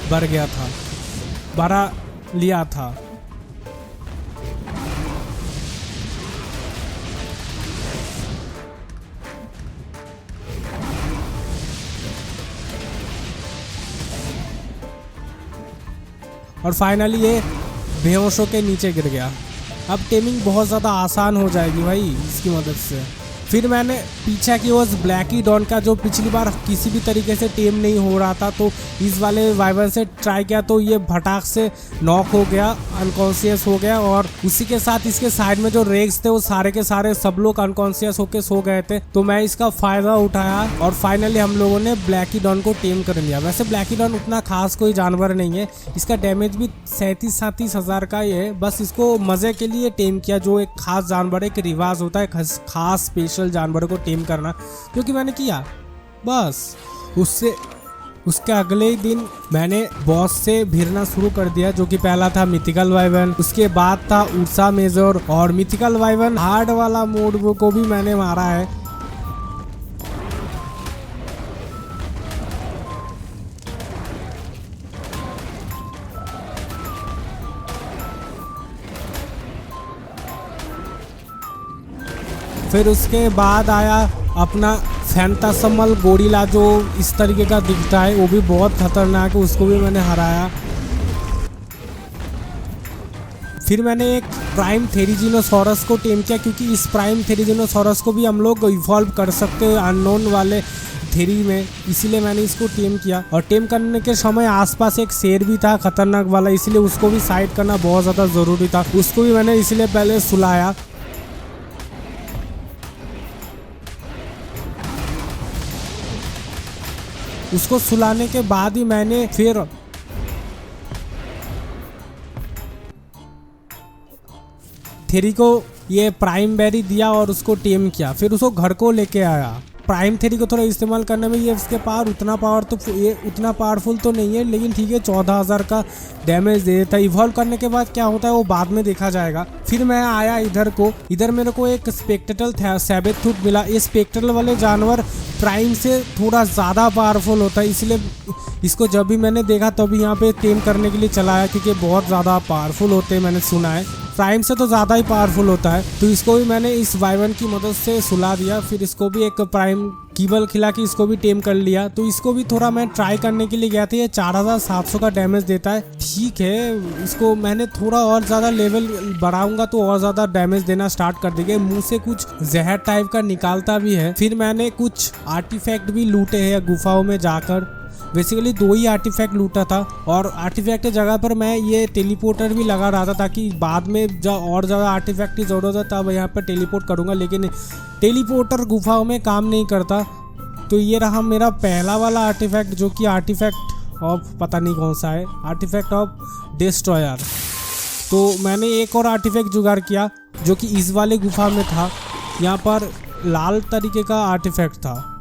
बढ़ गया था, बढ़ा लिया था। और फाइनली ये बेहोशों के नीचे गिर गया। अब टेमिंग बहुत ज़्यादा आसान हो जाएगी भाई इसकी मदद से। फिर मैंने पीछा की उस ब्लैकी डॉन का, जो पिछली बार किसी भी तरीके से टेम नहीं हो रहा था, तो इस वाले वाइवन से ट्राई किया तो ये भटाक से नॉक हो गया, अनकॉन्शियस हो गया। और उसी के साथ इसके साइड में जो रेग्स थे वो सारे के सारे सब लोग अनकॉन्शियस होके सो गए थे। तो मैं इसका फ़ायदा उठाया और फाइनली हम लोगों ने ब्लैकी डॉन को टेम कर लिया। वैसे ब्लैकी डॉन उतना खास कोई जानवर नहीं है, इसका डैमेज भी 37-37 हज़ार का ही है, बस इसको मज़े के लिए टेम किया। जो एक खास जानवर है, एक रिवाज होता है खास जानवरों को टेम करना, जो कि मैंने किया। बस उसके अगले ही दिन मैंने बॉस से भिड़ना शुरू कर दिया, जो कि पहला था मिथिकल वाइवन, उसके बाद था उर्सा मेजर और मिथिकल वाइवन हार्ड वाला मोड को भी मैंने मारा है। फिर उसके बाद आया अपना फैंटासमल गोरिल्ला, जो इस तरीके का दिखता है, वो भी बहुत खतरनाक है, उसको भी मैंने हराया। फिर मैंने एक प्राइम थेरिजिनोसॉरस को टेम किया, क्योंकि इस प्राइम थेरिजिनोसॉरस को भी हम लोग इवॉल्व कर सकते हैं अननोन वाले थेरी में, इसीलिए मैंने इसको टेम किया। और टेम करने के समय आसपास एक शेर भी था खतरनाक वाला, इसलिए उसको भी साइड करना बहुत ज़्यादा ज़रूरी था, उसको भी मैंने इसलिए पहले सुलाया। उसको सुलाने के बाद ही मैंने फिर थेरी को ये प्राइम बेरी दिया और उसको टेम किया। फिर उसको घर को लेके आया। प्राइम थेरी को थोड़ा इस्तेमाल करने में ये उसके पावर उतना पावरफुल तो नहीं है, लेकिन ठीक है 14,000 का डैमेज दे देता है। इवॉल्व करने के बाद क्या होता है वो बाद में देखा जाएगा। फिर मैं आया इधर मेरे को एक स्पेक्ट्रल सैबेथूट मिला। ये स्पेक्ट्रल वाले जानवर प्राइम से थोड़ा ज़्यादा पावरफुल होता है, इसलिए इसको जब भी मैंने देखा तभी यहाँ पे टेम करने के लिए चलाया, क्योंकि बहुत ज़्यादा पावरफुल होते हैं, मैंने सुना है प्राइम से तो ज़्यादा ही पावरफुल होता है। तो इसको भी मैंने इस वाइवन की मदद से सुला दिया। फिर इसको भी एक प्राइम कीबल खिला के इसको भी टेम कर लिया। तो इसको भी थोड़ा मैं ट्राई करने के लिए गया था। ये 4700 का डैमेज देता है, ठीक है। इसको मैंने थोड़ा और ज़्यादा लेवल बढ़ाऊंगा तो और ज़्यादा डैमेज देना स्टार्ट कर देंगे। मुंह से कुछ जहर टाइप का निकालता भी है। फिर मैंने कुछ आर्टिफैक्ट भी लूटे हैं गुफाओं में जाकर। बेसिकली 2 ही आर्टिफैक्ट लूटा था, और आर्टिफैक्ट की जगह पर मैं ये टेलीपोर्टर भी लगा रहा था, ताकि बाद में जब और ज़्यादा आर्टिफैक्ट की ज़रूरत है तब यहाँ पर टेलीपोर्ट करूँगा, लेकिन टेलीपोर्टर गुफाओं में काम नहीं करता। तो ये रहा मेरा पहला वाला आर्टिफैक्ट, जो कि आर्टिफैक्ट ऑफ पता नहीं कौन सा है, आर्टिफैक्ट ऑफ डिस्ट्रॉयर। तो मैंने एक और आर्टिफैक्ट जुगाड़ किया, जो कि इस वाले गुफा में था। यहाँ पर लाल तरीके का आर्टिफैक्ट था,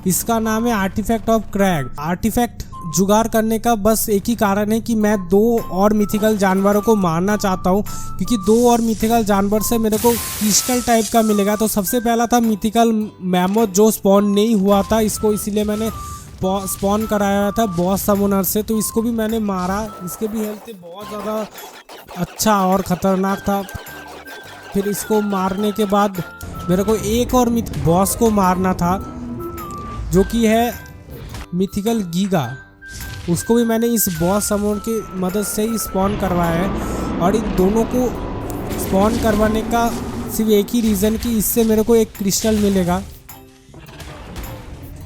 इसका नाम है आर्टिफैक्ट ऑफ क्रैग। आर्टिफैक्ट जुगाड़ करने का बस एक ही कारण है कि मैं 2 और मिथिकल जानवरों को मारना चाहता हूँ, क्योंकि 2 और मिथिकल जानवर से मेरे को क्रिस्टल टाइप का मिलेगा। तो सबसे पहला था मिथिकल मैमोथ, जो स्पॉन नहीं हुआ था, इसको इसीलिए मैंने स्पॉन कराया था बॉस समोनर से। तो इसको भी मैंने मारा, इसके भी हेल्थ बहुत ज़्यादा अच्छा और ख़तरनाक था। फिर इसको मारने के बाद मेरे को एक और बॉस को मारना था, जो कि है मिथिकल गीगा। उसको भी मैंने इस बॉस समोन की मदद से ही स्पॉन करवाया है। और इन दोनों को स्पॉन करवाने का सिर्फ एक ही रीज़न कि इससे मेरे को एक क्रिस्टल मिलेगा।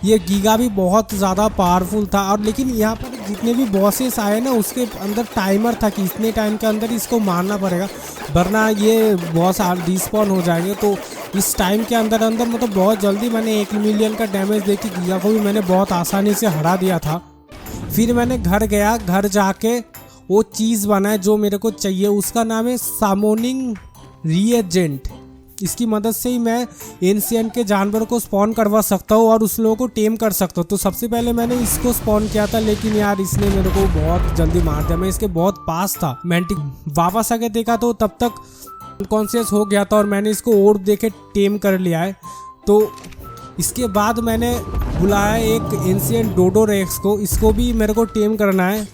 ये गीगा भी बहुत ज़्यादा पावरफुल था। और लेकिन यहाँ पर जितने भी बॉसेस आए ना, उसके अंदर टाइमर था कि इतने टाइम के अंदर इसको मारना पड़ेगा, वरना ये बॉस डिस्पॉन हो जाएंगे। तो इस टाइम के अंदर मतलब बहुत जल्दी मैंने 1 मिलियन का डैमेज दे के गीगा को भी मैंने बहुत आसानी से हरा दिया था। फिर मैंने घर गया, घर जाके वो चीज़ बनाए जो मेरे को चाहिए, उसका नाम है सामोनिंग रिएजेंट। इसकी मदद से ही मैं एंशिएंट के जानवर को स्पॉन करवा सकता हूँ और उस लोगों को टेम कर सकता हूँ। तो सबसे पहले मैंने इसको स्पॉन किया था, लेकिन यार इसने मेरे को बहुत जल्दी मार दिया। मैं इसके बहुत पास था। मैंटिक वापस आके देखा तो तब तक अनकॉन्शियस हो गया था, और मैंने इसको और देखे टेम कर लिया है। तो इसके बाद मैंने बुलाया एक एंशिएंट डोडोरेक्स को, इसको भी मेरे को टेम करना है।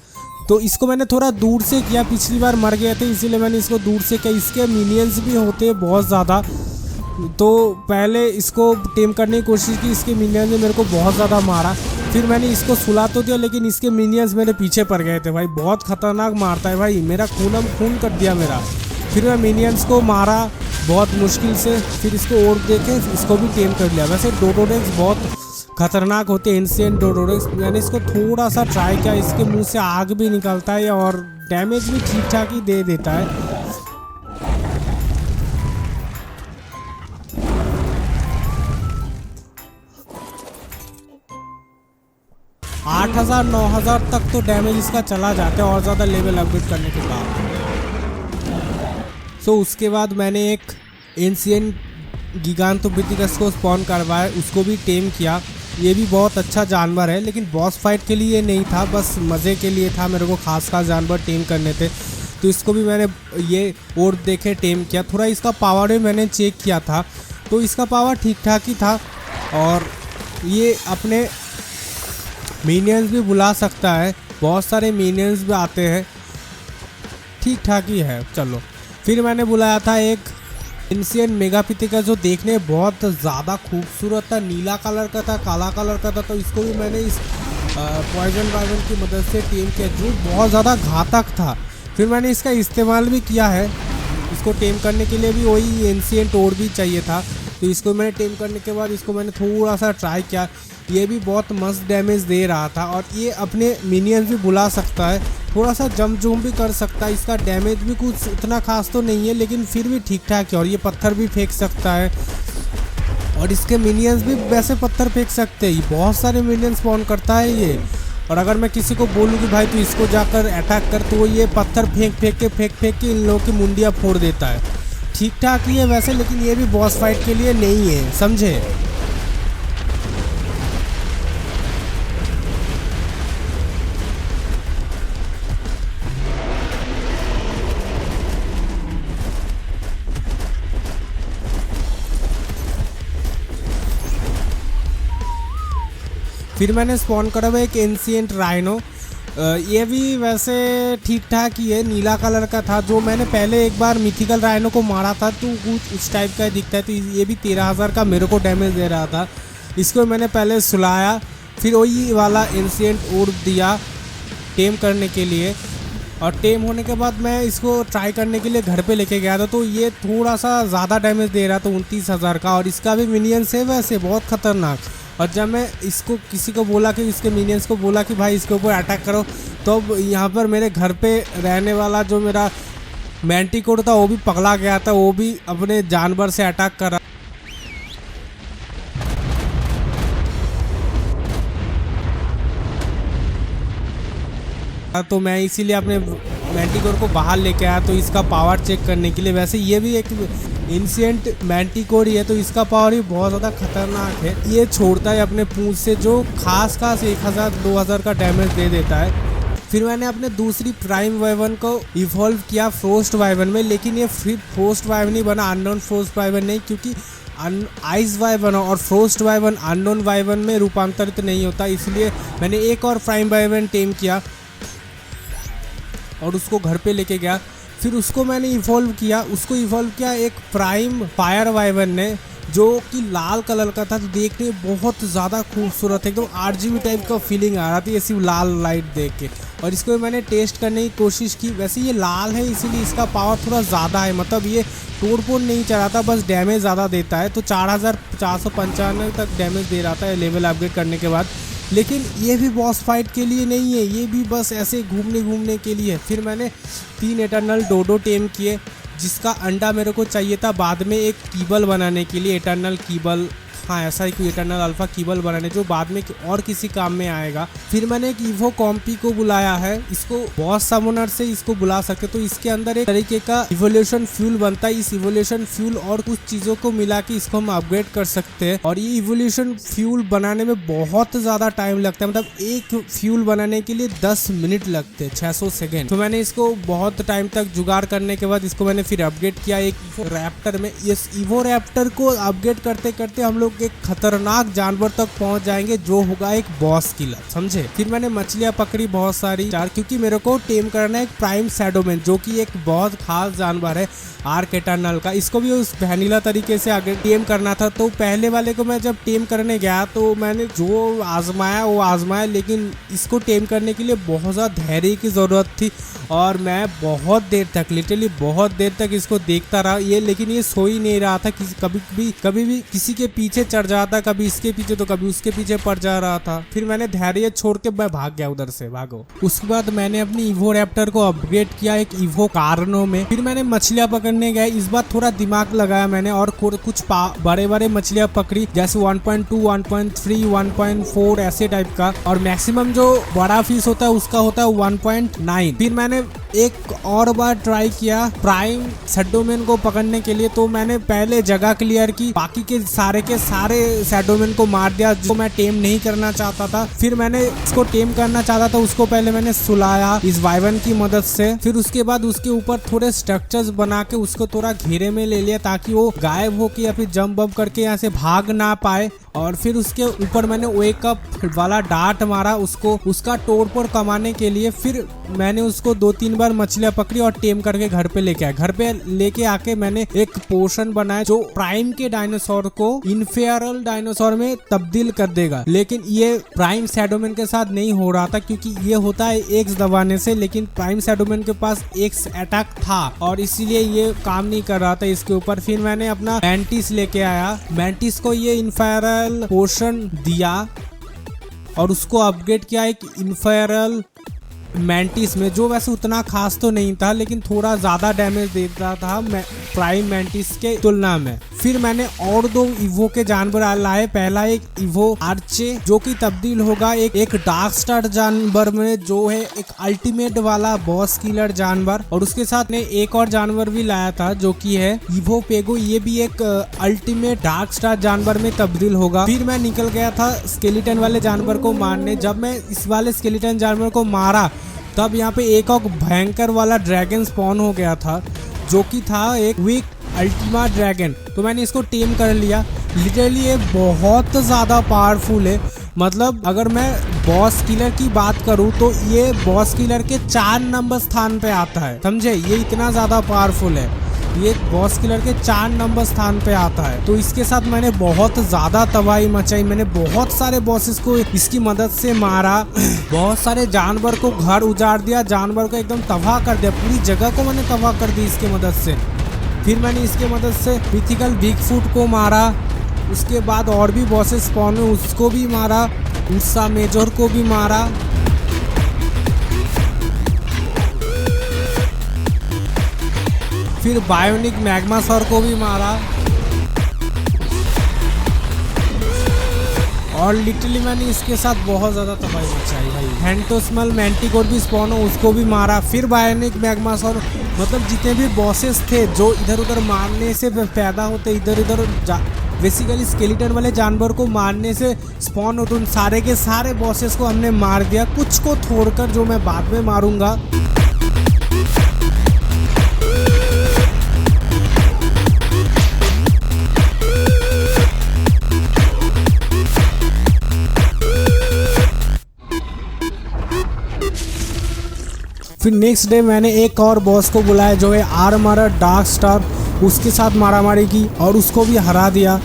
तो इसको मैंने थोड़ा दूर से किया, पिछली बार मर गए थे इसीलिए मैंने इसको दूर से किया। इसके मिनियंस भी होते हैं बहुत ज़्यादा, तो पहले इसको टेम करने की कोशिश की। इसके मिनियंस ने मेरे को बहुत ज़्यादा मारा। फिर मैंने इसको सुला तो दिया, लेकिन इसके मिनियंस मेरे पीछे पड़ गए थे। भाई बहुत खतरनाक मारता है भाई, मेरा खून कर दिया मेरा। फिर मैं मिनियंस को मारा बहुत मुश्किल से, फिर इसको और देके इसको भी टेम कर लिया। वैसे डोडोरेक्स बहुत खतरनाक होते हैं, एंशिएंट डोडोरेक्स। मैंने इसको थोड़ा सा ट्राई किया, इसके मुंह से आग भी निकलता है और डैमेज भी ठीक ठाक ही दे देता है। आठ 9,000 तक तो डैमेज इसका चला जाता है और ज़्यादा लेवल अपग्रेड करने के बाद। सो उसके बाद मैंने एक एंशिएंट गिगांथोपिथेकस को स्पॉन करवाया, उसको भी टेम किया। ये भी बहुत अच्छा जानवर है, लेकिन बॉस फाइट के लिए नहीं था, बस मज़े के लिए था। मेरे को खास जानवर टेम करने थे, तो इसको भी मैंने ये और देखे टेम किया। थोड़ा इसका पावर भी मैंने चेक किया था, तो इसका पावर ठीक ठाक ही था और ये अपने मिनियंस भी बुला सकता है। बहुत सारे मिनियंस भी आते हैं, ठीक ठाक ही है। चलो, फिर मैंने बुलाया था एक एंशिएंट मेगापिथिकस, जो देखने बहुत ज़्यादा खूबसूरत था, नीला कलर का था, काला कलर का था। तो इसको भी मैंने इस पॉइजन वाइवन की मदद से टेम किया, जो बहुत ज़्यादा घातक था। फिर मैंने इसका इस्तेमाल भी किया है। इसको टेम करने के लिए भी वही एंशिएंट ओर भी चाहिए था, तो इसको मैंने टेम करने के बाद इसको मैंने थोड़ा सा ट्राई किया। ये भी बहुत मस्त डैमेज दे रहा था और ये अपने मिनियंस भी बुला सकता है, थोड़ा सा जंप जूम भी कर सकता है। इसका डैमेज भी कुछ उतना खास तो नहीं है, लेकिन फिर भी ठीक ठाक है। और ये पत्थर भी फेंक सकता है और इसके मिनियंस भी वैसे पत्थर फेंक सकते हैं। बहुत सारे मिनियंस स्पॉन करता है ये। और अगर मैं किसी को बोलूँ कि भाई तू इसको जाकर अटैक कर, तो ये पत्थर फेंक के इन लोगों की मुंडियाँ फोड़ देता है। ठीक ठाक ही है वैसे, लेकिन ये भी बॉस फाइट के लिए नहीं है, समझे। फिर मैंने स्पॉन करा हुआ एक एंशिएंट राइनो। ये भी वैसे ठीक ठाक ही है, नीला कलर का था। जो मैंने पहले एक बार मिथिकल राइनो को मारा था, तो कुछ उस टाइप का दिखता है। तो ये भी 13,000 का मेरे को डैमेज दे रहा था। इसको मैंने पहले सुलाया, फिर वही वाला एंशिएंट ओर दिया टेम करने के लिए। और टेम होने के बाद मैं इसको ट्राई करने के लिए घर पे लेके गया था, तो ये थोड़ा सा ज़्यादा डैमेज दे रहा था, 29,000 का। और इसका भी मिनियंस है वैसे बहुत ख़तरनाक। और जब मैं इसको किसी को बोला कि इसके मिनियंस को बोला कि भाई इसके ऊपर अटैक करो, तो यहाँ पर मेरे घर पे रहने वाला जो मेरा मैंटिकोर था वो भी पगला गया था, वो भी अपने जानवर से अटैक कर रहा। तो मैं इसीलिए अपने मैंटिकोर को बाहर लेके आया, तो इसका पावर चेक करने के लिए। वैसे ये भी एक एंशिएंट मैंटिकोर ही है, तो इसका पावर भी बहुत ज़्यादा खतरनाक है। ये छोड़ता है अपने पूंछ से, जो खास 1000-2000 का डैमेज दे देता है। फिर मैंने अपने दूसरी प्राइम वाइवन को इवॉल्व किया फ्रोस्ट वाइवन में, लेकिन ये फिर फ्रोस्ट वाइवन ही बना, अननोन फ्रोस्ट वाइवन नहीं, क्योंकि आइस वाइवन और फ्रोस्ट वाइवन अननोन वाइवन में रूपांतरित नहीं होता। इसलिए मैंने एक और प्राइम वाइवन टेम किया और उसको घर पे लेके गया। फिर उसको मैंने इवॉल्व किया, एक प्राइम फायर वाइवन ने, जो कि लाल कलर का था। तो देखने बहुत ज़्यादा खूबसूरत है, एकदम RGB टाइप का फीलिंग आ रहा था ये सिर्फ लाल लाइट देख के। और इसको मैंने टेस्ट करने की कोशिश की। वैसे ये लाल है, इसीलिए इसका पावर थोड़ा ज़्यादा है, मतलब ये तोड़ फोड़ नहीं चढ़ाता, बस डैमेज ज़्यादा देता है। तो 4495 तक डैमेज दे रहा था लेवल अपग्रेड करने के बाद। लेकिन ये भी बॉस फाइट के लिए नहीं है, ये भी बस ऐसे घूमने के लिए। फिर मैंने 3 इटर्नल डोडो टेम किए, जिसका अंडा मेरे को चाहिए था बाद में एक कीबल बनाने के लिए, इटर्नल कीबल। हाँ, ऐसा ही कोई इटर्नल अल्फा कीबल बनाने, जो बाद में और किसी काम में आएगा। फिर मैंने एक इवो कॉम्पी को बुलाया है, इसको बॉस समोनर से इसको बुला सकते। तो इसके अंदर एक तरीके का इवोल्यूशन फ्यूल बनता है। इस इवोल्यूशन फ्यूल और कुछ चीज़ों को मिला के इसको हम अपग्रेड कर सकते हैं। और ये इवोल्यूशन फ्यूल बनाने में बहुत ज़्यादा टाइम लगता है, मतलब एक फ्यूल बनाने के लिए 10 मिनट लगते हैं, 600 सेकेंड। तो मैंने इसको बहुत टाइम तक जुगाड़ करने के बाद इसको मैंने फिर अपग्रेड किया एक इवो रैप्टर में। इस इवो रैप्टर को अपग्रेड करते करते हम लोग एक खतरनाक जानवर तक पहुंच जाएंगे, जो होगा एक बॉस किलर, समझे। फिर मैंने मछलियां पकड़ी बहुत सारी, क्योंकि मेरे को टेम करना है एक प्राइम शैडोमैन, जो कि एक बहुत खास जानवर है आर्क एटर्नल का। इसको भी उस वैनिला तरीके से आगे टेम करना था। तो पहले वाले को मैं जब टेम करने गया, तो मैंने जो आजमाया वो आजमाया, लेकिन इसको टेम करने के लिए बहुत ज़्यादा धैर्य की ज़रूरत थी। और मैं बहुत देर तक, लिटरली बहुत देर तक इसको देखता रहा, लेकिन ये सो ही नहीं रहा था। कभी भी किसी के पीछे चढ़ जाता, कभी इसके पीछे तो कभी उसके पीछे पड़ जा रहा था। फिर मैंने धैर्य छोड़ के मैं भाग गया उधर से, भागो। उसके बाद मैंने अपनी इवो रैप्टर को अपग्रेड किया एक इवो कार्नो में। फिर मैंने मछलियां पकड़ने गए, इस बार थोड़ा दिमाग लगाया मैंने और कुछ बड़े मछलियां पकड़ी, जैसे 1.2, 1.3, 1.4 ऐसे टाइप का। और मैक्सिमम जो बड़ा फिश होता है उसका होता है 1.9। फिर मैंने एक और बार ट्राई किया प्राइम शैडोमैन को पकड़ने के लिए। तो मैंने पहले जगह क्लियर की, बाकी के सारे शैडोमैन को मार दिया जो मैं टेम नहीं करना चाहता था। फिर मैंने इसको टेम करना चाहता था, उसको पहले मैंने सुलाया इस वाइवन की मदद से। फिर उसके बाद उसके ऊपर थोड़े स्ट्रक्चर्स बना के उसको थोड़ा घेरे में ले लिया ताकि वो गायब होके या फिर जंप बम करके यहाँ से भाग ना पाए। और फिर उसके ऊपर मैंने वेकअप वाला डार्ट मारा उसको, उसका तोड़फोड़ कमाने के लिए। फिर मैंने उसको 2-3 बार मछलियां पकड़ी और टेम करके घर पे लेके आया। घर पे लेके आके मैंने एक पोशन बनाया जो प्राइम के डायनासोर को इन्फेरल डायनासोर में तब्दील कर देगा। लेकिन ये प्राइम शैडोमैन के साथ नहीं हो रहा था क्योंकि ये होता है एक्स दबाने से, लेकिन प्राइम शैडोमैन के पास एक्स अटैक था और इसीलिए ये काम नहीं कर रहा था इसके ऊपर। फिर मैंने अपना मैंटिस लेके आया, मैंटिस को ये इन्फेरल पोशन दिया और उसको अपग्रेड किया एक इन्फेरल मैंटिस में, जो वैसे उतना खास तो नहीं था लेकिन थोड़ा ज्यादा डैमेज देता था प्राइम मैंटिस के तुलना में। फिर मैंने और 2 इवो के जानवर लाए। पहला एक इवो आर्चे जो कि तब्दील होगा एक डार्क स्टार जानवर में, जो है एक अल्टीमेट वाला बॉस किलर जानवर। और उसके साथ ने एक और जानवर भी लाया था जो कि है इवो पेगो, ये भी एक अल्टीमेट डार्क स्टार जानवर में तब्दील होगा। फिर मैं निकल गया था स्केलेटन वाले जानवर को मारने। जब मैं इस वाले स्केलेटन जानवर को मारा तब यहाँ पे एक और भयंकर वाला ड्रैगन स्पॉन हो गया था जो कि था एक वीक अल्टीमा ड्रैगन। तो मैंने इसको टेम कर लिया। लिटरली ये बहुत ज़्यादा पावरफुल है। मतलब अगर मैं बॉस किलर की बात करूँ तो ये बॉस किलर के 4 नंबर स्थान पे आता है, समझे? ये इतना ज़्यादा पावरफुल है, ये बॉस किलर के 4 नंबर स्थान पे आता है। तो इसके साथ मैंने बहुत ज्यादा तबाही मचाई। मैंने बहुत सारे बॉसेस को इसकी मदद से मारा, बहुत सारे जानवर को घर उजाड़ दिया, जानवर को एकदम तबाह कर दिया, पूरी जगह को मैंने तबाह कर दी इसके मदद से। फिर मैंने इसके मदद से मिथिकल बिगफुट को मारा। उसके बाद और भी बॉसेस स्पॉन हुए, उसको भी मारा, उर्सा मेजर को भी मारा। फिर बायोनिक मैग्मासोर को भी मारा और लिटरली मैंने इसके साथ बहुत ज़्यादा तबाही मचाई भाई। हैंटोस्मल मैंटिकोर भी स्पॉन हो, उसको भी मारा। फिर बायोनिक मैग्मासोर, मतलब जितने भी बॉसेस थे जो इधर उधर मारने से पैदा होते, इधर उधर बेसिकली स्केलेटन वाले जानवर को मारने से स्पॉन होते, उन सारे के सारे बॉसेस को हमने मार दिया, कुछ को छोड़कर जो मैं बाद में मारूंगा। फिर नेक्स्ट डे मैंने एक और बॉस को बुलाया जो है आर्मरर डार्क स्टार, उसके साथ मारामारी की और उसको भी हरा दिया।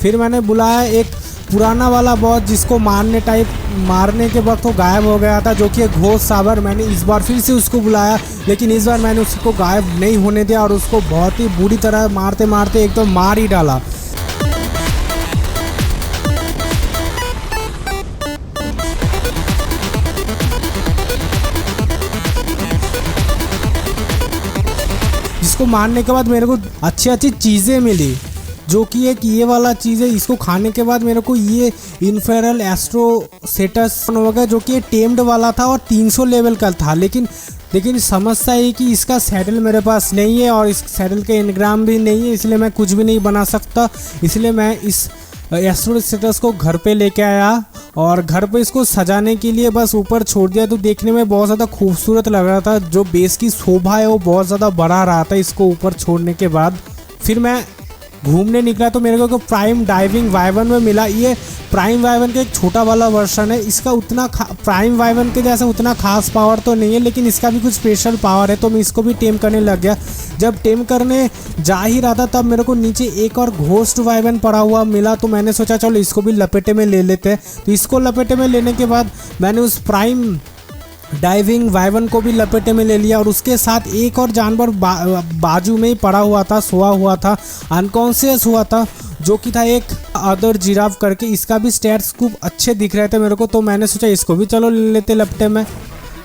फिर मैंने बुलाया एक पुराना वाला बॉस जिसको मारने के वक्त वो गायब हो गया था, जो कि एक घोस्ट साबर। मैंने इस बार फिर से उसको बुलाया, लेकिन इस बार मैंने उसको गायब नहीं होने दिया और उसको बहुत ही बुरी तरह मारते मारते एकदम मार ही डाला। इसको मारने के बाद मेरे को अच्छी चीज़ें मिली, जो कि एक ये वाला चीज़ है। इसको खाने के बाद मेरे को ये इन्फेरल एस्ट्रोसेटस होगा जो कि टेम्ड वाला था और 300 लेवल का था। लेकिन समस्या है कि इसका सैडल मेरे पास नहीं है और इस सैडल के इनग्राम भी नहीं है, इसलिए मैं कुछ भी नहीं बना सकता। इसलिए मैं इस एस्ट्रोसेटस को घर पे लेके आया और घर पे इसको सजाने के लिए बस ऊपर छोड़ दिया। तो देखने में बहुत ज़्यादा खूबसूरत लग रहा था, जो बेस की शोभा है वो बहुत ज़्यादा बढ़ा रहा था इसको ऊपर छोड़ने के बाद। फिर मैं घूमने निकला तो मेरे को प्राइम डाइविंग वाइवन में मिला। ये प्राइम वाइवन का एक छोटा वाला वर्जन है, इसका उतना प्राइम वाइवन के जैसा उतना खास पावर तो नहीं है, लेकिन इसका भी कुछ स्पेशल पावर है। तो मैं इसको भी टेम करने लग गया। जब टेम करने जा ही रहा था तब मेरे को नीचे एक और घोस्ट वाइवन पड़ा हुआ मिला, तो मैंने सोचा चलो इसको भी लपेटे में ले लेते हैं। तो इसको लपेटे में लेने के बाद मैंने उस प्राइम डाइविंग वाइवन को भी लपेटे में ले लिया और उसके साथ एक और जानवर बाजू में ही पड़ा हुआ था, सोया हुआ था, अनकॉन्शियस हुआ था, जो कि था एक अदर जिराफ करके। इसका भी स्टैट्स खूब अच्छे दिख रहे थे मेरे को, तो मैंने सोचा इसको भी चलो ले लेते लपेटे में,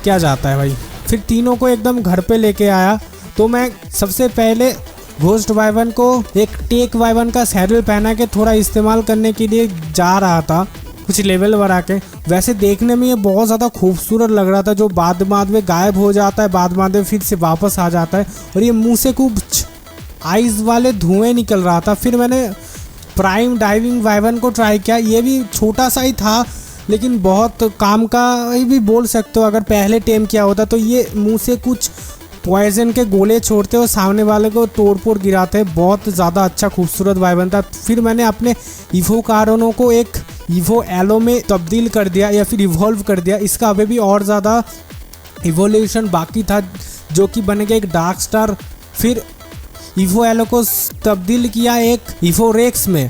क्या जाता है भाई। फिर तीनों को एकदम घर पे लेके आया। तो मैं सबसे पहले घोस्ट वाइवन को एक टेक वाइवन का सैडल पहना के थोड़ा इस्तेमाल करने के लिए जा रहा था कुछ लेवल बढ़ा के। वैसे देखने में ये बहुत ज़्यादा खूबसूरत लग रहा था, जो बाद में गायब हो जाता है, बाद में फिर से वापस आ जाता है और ये मुंह से कुछ आइस वाले धुएं निकल रहा था। फिर मैंने प्राइम डाइविंग वाइवन को ट्राई किया, ये भी छोटा सा ही था लेकिन बहुत काम का ही भी बोल सकते हो। अगर पहले टेम किया होता तो ये मुंह से कुछ पॉइजन के गोले छोड़ते और सामने वाले को तोड़ फोड़ गिराते। बहुत ज़्यादा अच्छा खूबसूरत वाइवन था। फिर मैंने अपने इवो कारोनो को एक इवो एलो में तब्दील कर दिया या फिर इवॉल्व कर दिया। इसका अभी भी और ज़्यादा इवोल्यूशन बाकी था जो कि बन गया एक डार्क स्टार। फिर इवो एलो को तब्दील किया एक इवो रेक्स में।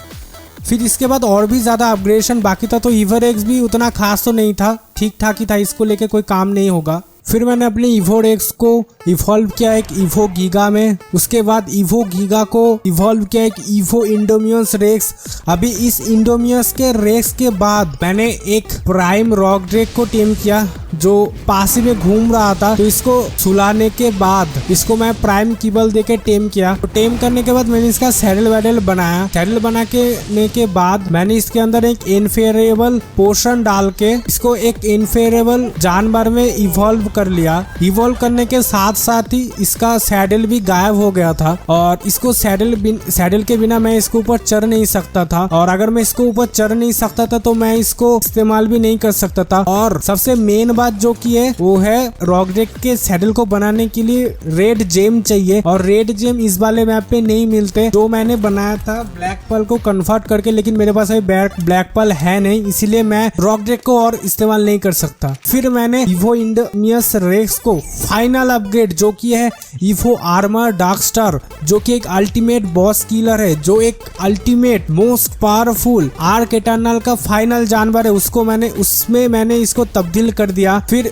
फिर इसके बाद और भी ज़्यादा अपग्रेडेशन बाकी था, तो इवो रेक्स भी उतना खास तो नहीं था, ठीक ठाक ही था, इसको लेके कोई काम नहीं होगा। फिर मैंने अपने इवो रेक्स को इवॉल्व किया एक इवो गीगा में। उसके बाद इवो गीगा को इवॉल्व किया एक इवो इंडोमियस रेक्स। अभी इस इंडोमियस के रेक्स के बाद मैंने एक प्राइम रॉक ड्रेक को टेम किया जो पास ही में घूम रहा था। तो इसको सुलाने के बाद इसको मैं प्राइम कीबल देके टेम किया। तो टेम करने के बाद मैंने इसका सैडल वैडल बनाया। सैडल बना के बाद मैंने इसके अंदर एक इनफेरेबल पोशन डाल के इसको एक इनफेरेबल जानवर में इवॉल्व कर लिया। इवॉल्व करने के साथ साथ ही इसका सैडल भी गायब हो गया था और इसको सैडल के बिना मैं इसके ऊपर चढ़ नहीं सकता था, और अगर मैं इसको ऊपर चढ़ नहीं सकता था तो मैं इसको इस्तेमाल भी नहीं कर सकता था। और सबसे मेन बात जो की है वो है रॉक ड्रेक के सैडल को बनाने के लिए रेड जेम चाहिए, और रेड जेम इस वाले मैप पे नहीं मिलते। जो मैंने बनाया था ब्लैक पर्ल को कन्वर्ट करके, लेकिन मेरे पास अभी ब्लैक पर्ल है नहीं, इसीलिए मैं रॉक ड्रेक को और इस्तेमाल नहीं कर सकता। फिर मैंने इवो इंडोमियस रेक्स को फाइनल अपग्रेड जो की है इवो आर्मर डार्क स्टार, जो कि एक अल्टीमेट बॉस किलर है, जो एक ultimate most powerful arc eternal का फाइनल जानवर है, उसमें मैंने इसको तब्दील कर दिया। फिर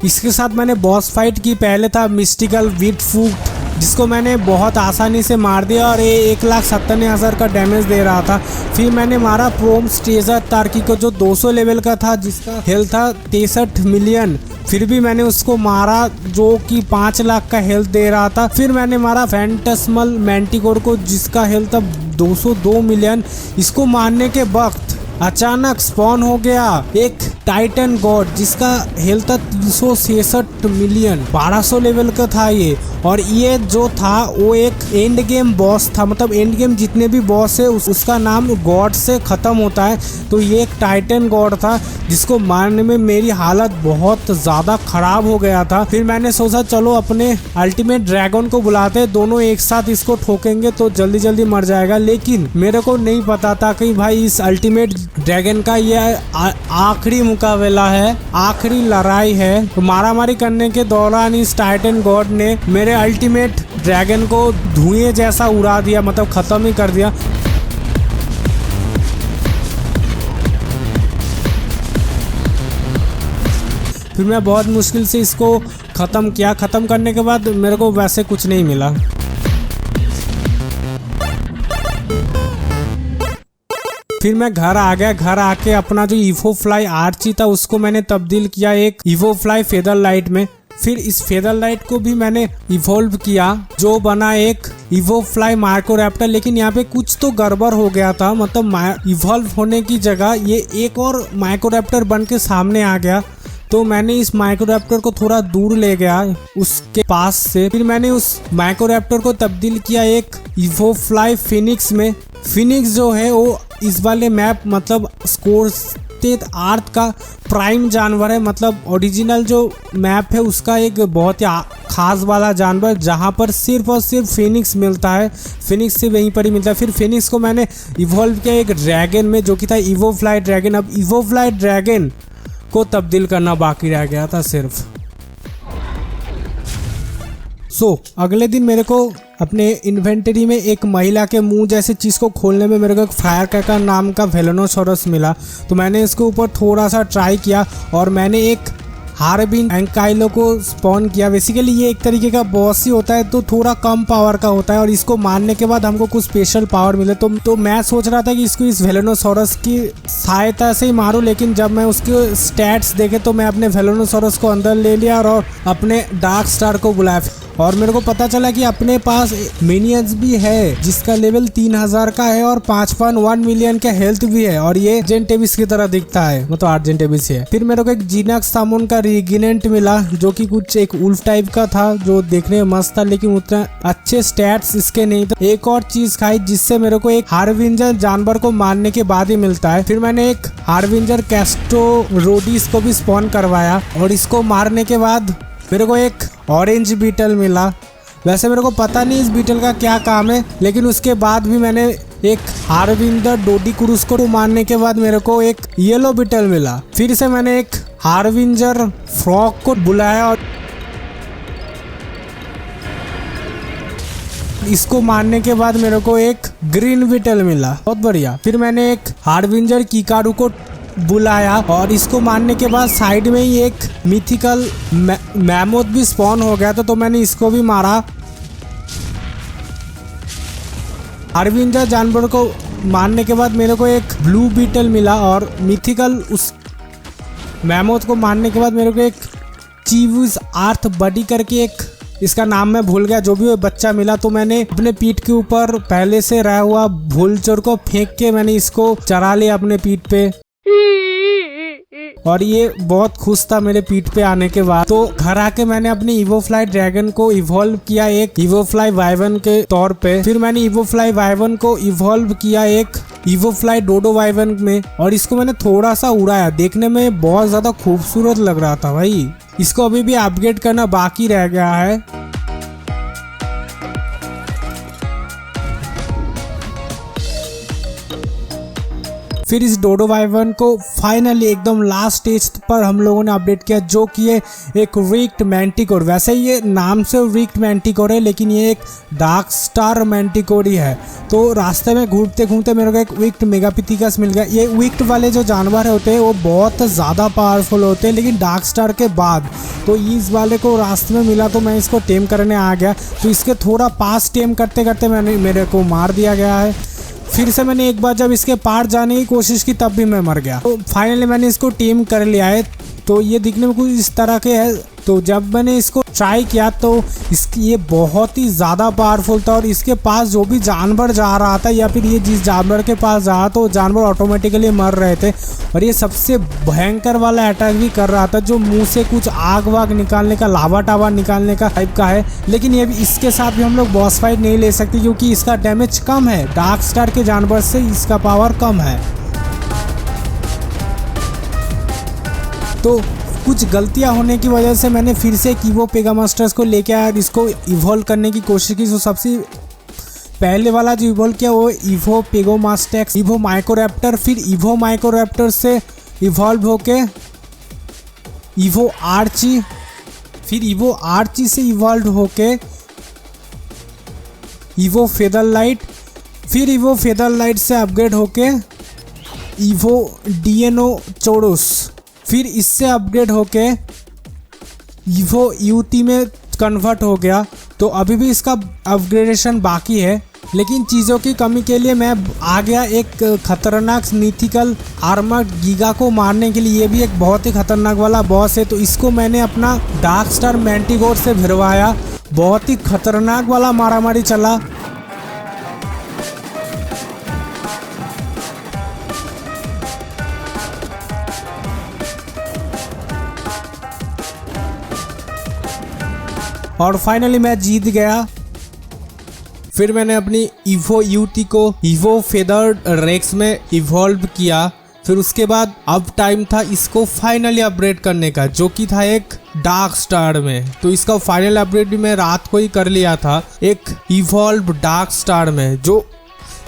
इसके साथ मैंने बॉस फाइट की। पहले था मिस्टिकल वीट फूट जिसको मैंने बहुत आसानी से मार दिया और ये 1,97,000 का डैमेज दे रहा था। फिर मैंने मारा प्रोम स्टेजर तार्की को जो 200 लेवल का था, जिसका हेल्थ था 63 मिलियन। फिर भी मैंने उसको मारा जो कि 5 लाख का हेल्थ दे रहा था। फिर मैंने मारा फैंटस्मल मैंटिकोर को जिसका हेल्थ था 202 मिलियन। इसको मारने के वक्त अचानक स्पॉन हो गया एक टाइटन गॉड जिसका हेल्थ था 366 मिलियन। 1200 लेवल का था ये, और ये जो था वो एक एंड गेम बॉस था। मतलब एंड गेम जितने भी बॉस है उसका नाम गॉड से खत्म होता है। तो ये एक टाइटन गॉड था जिसको मारने में मेरी हालत बहुत ज्यादा खराब हो गया था। फिर मैंने सोचा चलो अपने अल्टीमेट ड्रैगन को बुलाते, दोनों एक साथ इसको ठोकेंगे तो जल्दी जल्दी मर जाएगा। लेकिन मेरे को नहीं पता था कि भाई इस अल्टीमेट ड्रैगन का ये आखिरी मुकाबला है, आखिरी लड़ाई है। तो मारामारी करने के दौरान इस टाइटन गॉड ने मेरे अल्टीमेट ड्रैगन को धुएं जैसा उड़ा दिया, मतलब खत्म ही कर दिया। फिर मैं बहुत मुश्किल से इसको खत्म किया। खत्म करने के बाद मेरे को वैसे कुछ नहीं मिला। फिर मैं घर आ गया। घर आके अपना जो इवो फ्लाई आर्ची था उसको मैंने तब्दील किया एक इवो फ्लाई फेदर लाइट में। फिर इस फेदर लाइट को भी मैंने इवॉल्व किया जो बना एक इवो फ्लाई माइक्रोरैप्टर। लेकिन यहाँ पे कुछ तो गड़बड़ हो गया था, मतलब इवॉल्व होने की जगह ये एक और माइक्रोरैप्टर बन के सामने आ गया। तो मैंने इस माइक्रोरैप्टर को थोड़ा दूर ले गया उसके पास से। फिर मैंने उस माइक्रोरैप्टर को तब्दील किया एक इवो फ्लाई फिनिक्स में। फिनिक्स जो है वो इस वाले मैप मतलब स्कोर आर्थ का प्राइम जानवर है। मतलब ओरिजिनल जो मैप है उसका एक बहुत ही खास वाला जानवर, जहाँ पर सिर्फ और सिर्फ फिनिक्स मिलता है। फिनिक्स से वहीं पर ही मिलता है। फिर फिनिक्स को मैंने इवॉल्व किया एक ड्रैगन में जो कि था इवो फ्लाई ड्रैगन। अब इवो फ्लाई ड्रैगन को तब्दील करना बाकी रह गया था सिर्फ। अगले दिन मेरे को अपने इन्वेंटरी में एक महिला के मुंह जैसे चीज़ को खोलने में मेरे को एक फायर क्रैकर नाम का वेलोनोसोरस मिला। तो मैंने इसके ऊपर थोड़ा सा ट्राई किया और मैंने एक हार्बिन एंकाइलो को स्पॉन किया। बेसिकली ये एक तरीके का बॉस ही होता है, तो थोड़ा कम पावर का होता है और इसको मारने के बाद हमको कुछ स्पेशल पावर मिले। तो मैं सोच रहा था कि इसको इस वेलोनोसोरस की सहायता से ही मारूं, लेकिन जब मैं उसके स्टैट्स देखे तो मैं अपने वेलोनोसोरस को अंदर ले लिया और अपने डार्क स्टार को बुलाया। और मेरे को पता चला कि अपने पास मिनियंस भी है जिसका लेवल 3000 का है और 5.1 मिलियन का हेल्थ भी है और ये आर्जेंटेबिस की तरह दिखता है, मतलब आर्जेंटेबिस है। फिर मेरे को एक जीनक्स सामोन का रिगिनेंट मिला जो कि कुछ एक उल्फ टाइप का था जो देखने में मस्त था, लेकिन उतना अच्छे स्टैट्स इसके नहीं थे। एक और चीज खाई जिससे मेरे को एक हार्विंजर जानवर को मारने के बाद ही मिलता है। फिर मैंने एक हार्विंजर कैस्टोरोडिस को भी स्पॉन करवाया और इसको मारने के बाद मेरे को एक ऑरेंज बीटल मिला। वैसे मेरे को पता नहीं इस बीटल का क्या काम है, लेकिन उसके बाद भी मैंने एक हार्विंजर डोडिक्रूस को मारने के बाद मेरे को एक येलो बीटल मिला। फिर से मैंने एक हार्विंजर फ्रॉग को बुलाया और इसको मारने के बाद मेरे को एक ग्रीन बीटल मिला, बहुत बढ़िया। फिर मैंने एक हार्विंजर कीकारू को बुलाया और इसको मारने के बाद साइड में ही एक मिथिकल मैमोथ भी स्पॉन हो गया था, तो मैंने इसको भी मारा। हार्विंजर जानवर को मारने के बाद मेरे को एक ब्लू बीटल मिला और मिथिकल उस मैमोथ को मारने के बाद मेरे को एक चीवुस आर्थ बडी करके एक इसका नाम मैं भूल गया, जो भी वो बच्चा मिला। तो मैंने अपने पीठ के ऊपर पहले से रहा हुआ भूलचोर को फेंक के मैंने इसको चरा लिया अपने पीठ पे और ये बहुत खुश था मेरे पीठ पे आने के बाद। तो घर आके मैंने अपनी इवोफ्लाई ड्रैगन को इवॉल्व किया एक इवोफ्लाई वाइवन के तौर पे। फिर मैंने इवोफ्लाई वाइवन को इवॉल्व किया एक इवोफ्लाई डोडो वाइवन में और इसको मैंने थोड़ा सा उड़ाया। देखने में बहुत ज्यादा खूबसूरत लग रहा था भाई। इसको अभी भी अपग्रेड करना बाकी रह गया है। फिर इस डोडो वाइवन को फाइनली एकदम लास्ट स्टेज पर हम लोगों ने अपडेट किया, जो कि है एक रिक्ट मैंटिकोर। वैसे ये नाम से रिक्ट मैंटिकोर है, लेकिन ये एक डार्क स्टार मैंटिकोर ही है। तो रास्ते में घूमते घूमते मेरे को एक विक्ट मेगापिथिकस मिल गया। ये विक्ट वाले जो जानवर होते हैं वो बहुत ज़्यादा पावरफुल होते हैं, लेकिन डार्क स्टार के बाद। तो इस वाले को रास्ते में मिला तो मैं इसको टेम करने आ गया। तो इसके थोड़ा पास टेम करते करते मेरे को मार दिया गया है। फिर से मैंने एक बार जब इसके पार जाने की कोशिश की तब भी मैं मर गया। तो फाइनली मैंने इसको टीम कर लिया है। तो ये दिखने में कुछ इस तरह के है। तो जब मैंने इसको ट्राई किया तो ये बहुत ही ज़्यादा पावरफुल था और इसके पास जो भी जानवर जा रहा था या फिर ये जिस जानवर के पास जा रहा तो जानवर ऑटोमेटिकली मर रहे थे। और ये सबसे भयंकर वाला अटैक भी कर रहा था, जो मुंह से कुछ आग वाग निकालने का, लावा टावा निकालने का टाइप का है। लेकिन ये भी इसके साथ भी हम लोग बॉस फाइट नहीं ले सकते क्योंकि इसका डैमेज कम है। डार्क स्टार के जानवर से इसका पावर कम है। तो कुछ गलतियां होने की वजह से मैंने फिर से कीवो पेगामास्टर्स को लेके आया, इसको इवॉल्व करने की कोशिश की। तो सबसे पहले वाला जो इवॉल्व किया वो इवो पेगामास्टेक्स, इवो माइक्रोरैप्टर, फिर इवो माइक्रोरैप्टर से इवॉल्व होके इवो आर्ची, फिर इवो आर्ची से इवॉल्व होके इवो फेदरलाइट, फिर इवो फेदरलाइट से अपग्रेड होके इवो डिएनोचोरस, फिर इससे अपग्रेड होके इवो यूटी में कन्वर्ट हो गया। तो अभी भी इसका अपग्रेडेशन बाकी है, लेकिन चीज़ों की कमी के लिए मैं आ गया एक खतरनाक मिथिकल आर्मर्ड गीगा को मारने के लिए। ये भी एक बहुत ही खतरनाक वाला बॉस है। तो इसको मैंने अपना डार्क स्टार मैंटिकोर से भिड़वाया। बहुत ही खतरनाक वाला मारामारी चला। और फाइनली मैं जीत गया। फिर मैंने अपनी इवो यूटी को इवो फेदर रेक्स में इवॉल्व किया। फिर उसके बाद अब टाइम था इसको फाइनली अपग्रेड करने का, जो कि था एक डार्क स्टार में। तो इसका फाइनल अपग्रेड भी मैं रात को ही कर लिया था एक इवॉल्व डार्क स्टार में, जो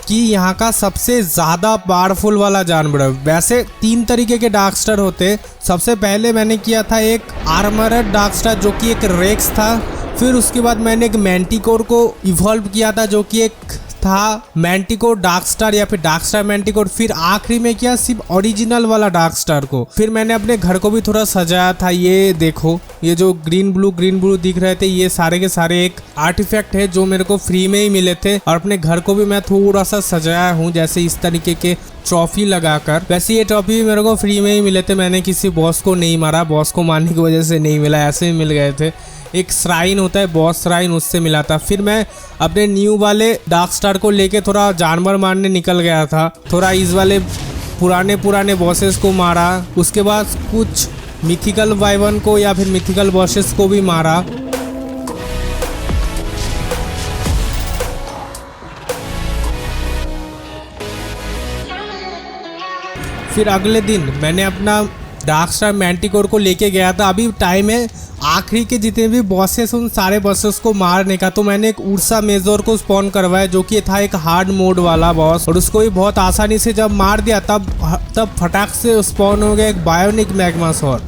कि यहाँ का सबसे ज़्यादा पावरफुल वाला जानवर है। वैसे 3 तरीके के डार्क स्टार होते। सबसे पहले मैंने किया था एक आर्मर्ड डार्क स्टार जो कि एक रेक्स था। फिर उसके बाद मैंने एक मैंटिकोर को इवॉल्व किया था जो कि एक था मैंटिकोर डार्क स्टार या फिर डार्क स्टार मैंटिकोर। फिर आखिरी में किया सिर्फ ओरिजिनल वाला डार्क स्टार को। फिर मैंने अपने घर को भी थोड़ा सजाया था। ये देखो, ये जो ग्रीन ब्लू दिख रहे थे ये सारे के सारे एक आर्टिफैक्ट है जो मेरे को फ्री में ही मिले थे। और अपने घर को भी मैं थोड़ा सा सजाया हूँ, जैसे इस तरीके के ट्रॉफी लगाकर। वैसे ये ट्रॉफी भी मेरे को फ्री में ही मिले थे। मैंने किसी बॉस को नहीं मारा, बॉस को मारने की वजह से नहीं मिला, ऐसे ही मिल गए थे। एक श्राइन होता है बॉस श्राइन, उससे मिला था। फिर मैं अपने न्यू वाले डार्क स्टार को लेके थोड़ा जानवर मारने निकल गया था, थोड़ा इस वाले पुराने बॉसेस को मारा। उसके बाद कुछ मिथिकल वाइवन को या फिर मिथिकल बॉसेस को भी मारा। फिर अगले दिन मैंने अपना डार्क स्टार मैंटिकोर को लेके गया था। अभी टाइम है आखिरी के जितने भी बॉसेस उन सारे बॉसेस को मारने का। तो मैंने एक उर्सा मेजोर को स्पॉन करवाया जो कि था एक हार्ड मोड वाला बॉस, और उसको भी बहुत आसानी से जब मार दिया तब फटाक से स्पॉन हो गया एक बायोनिक मैग्मासोर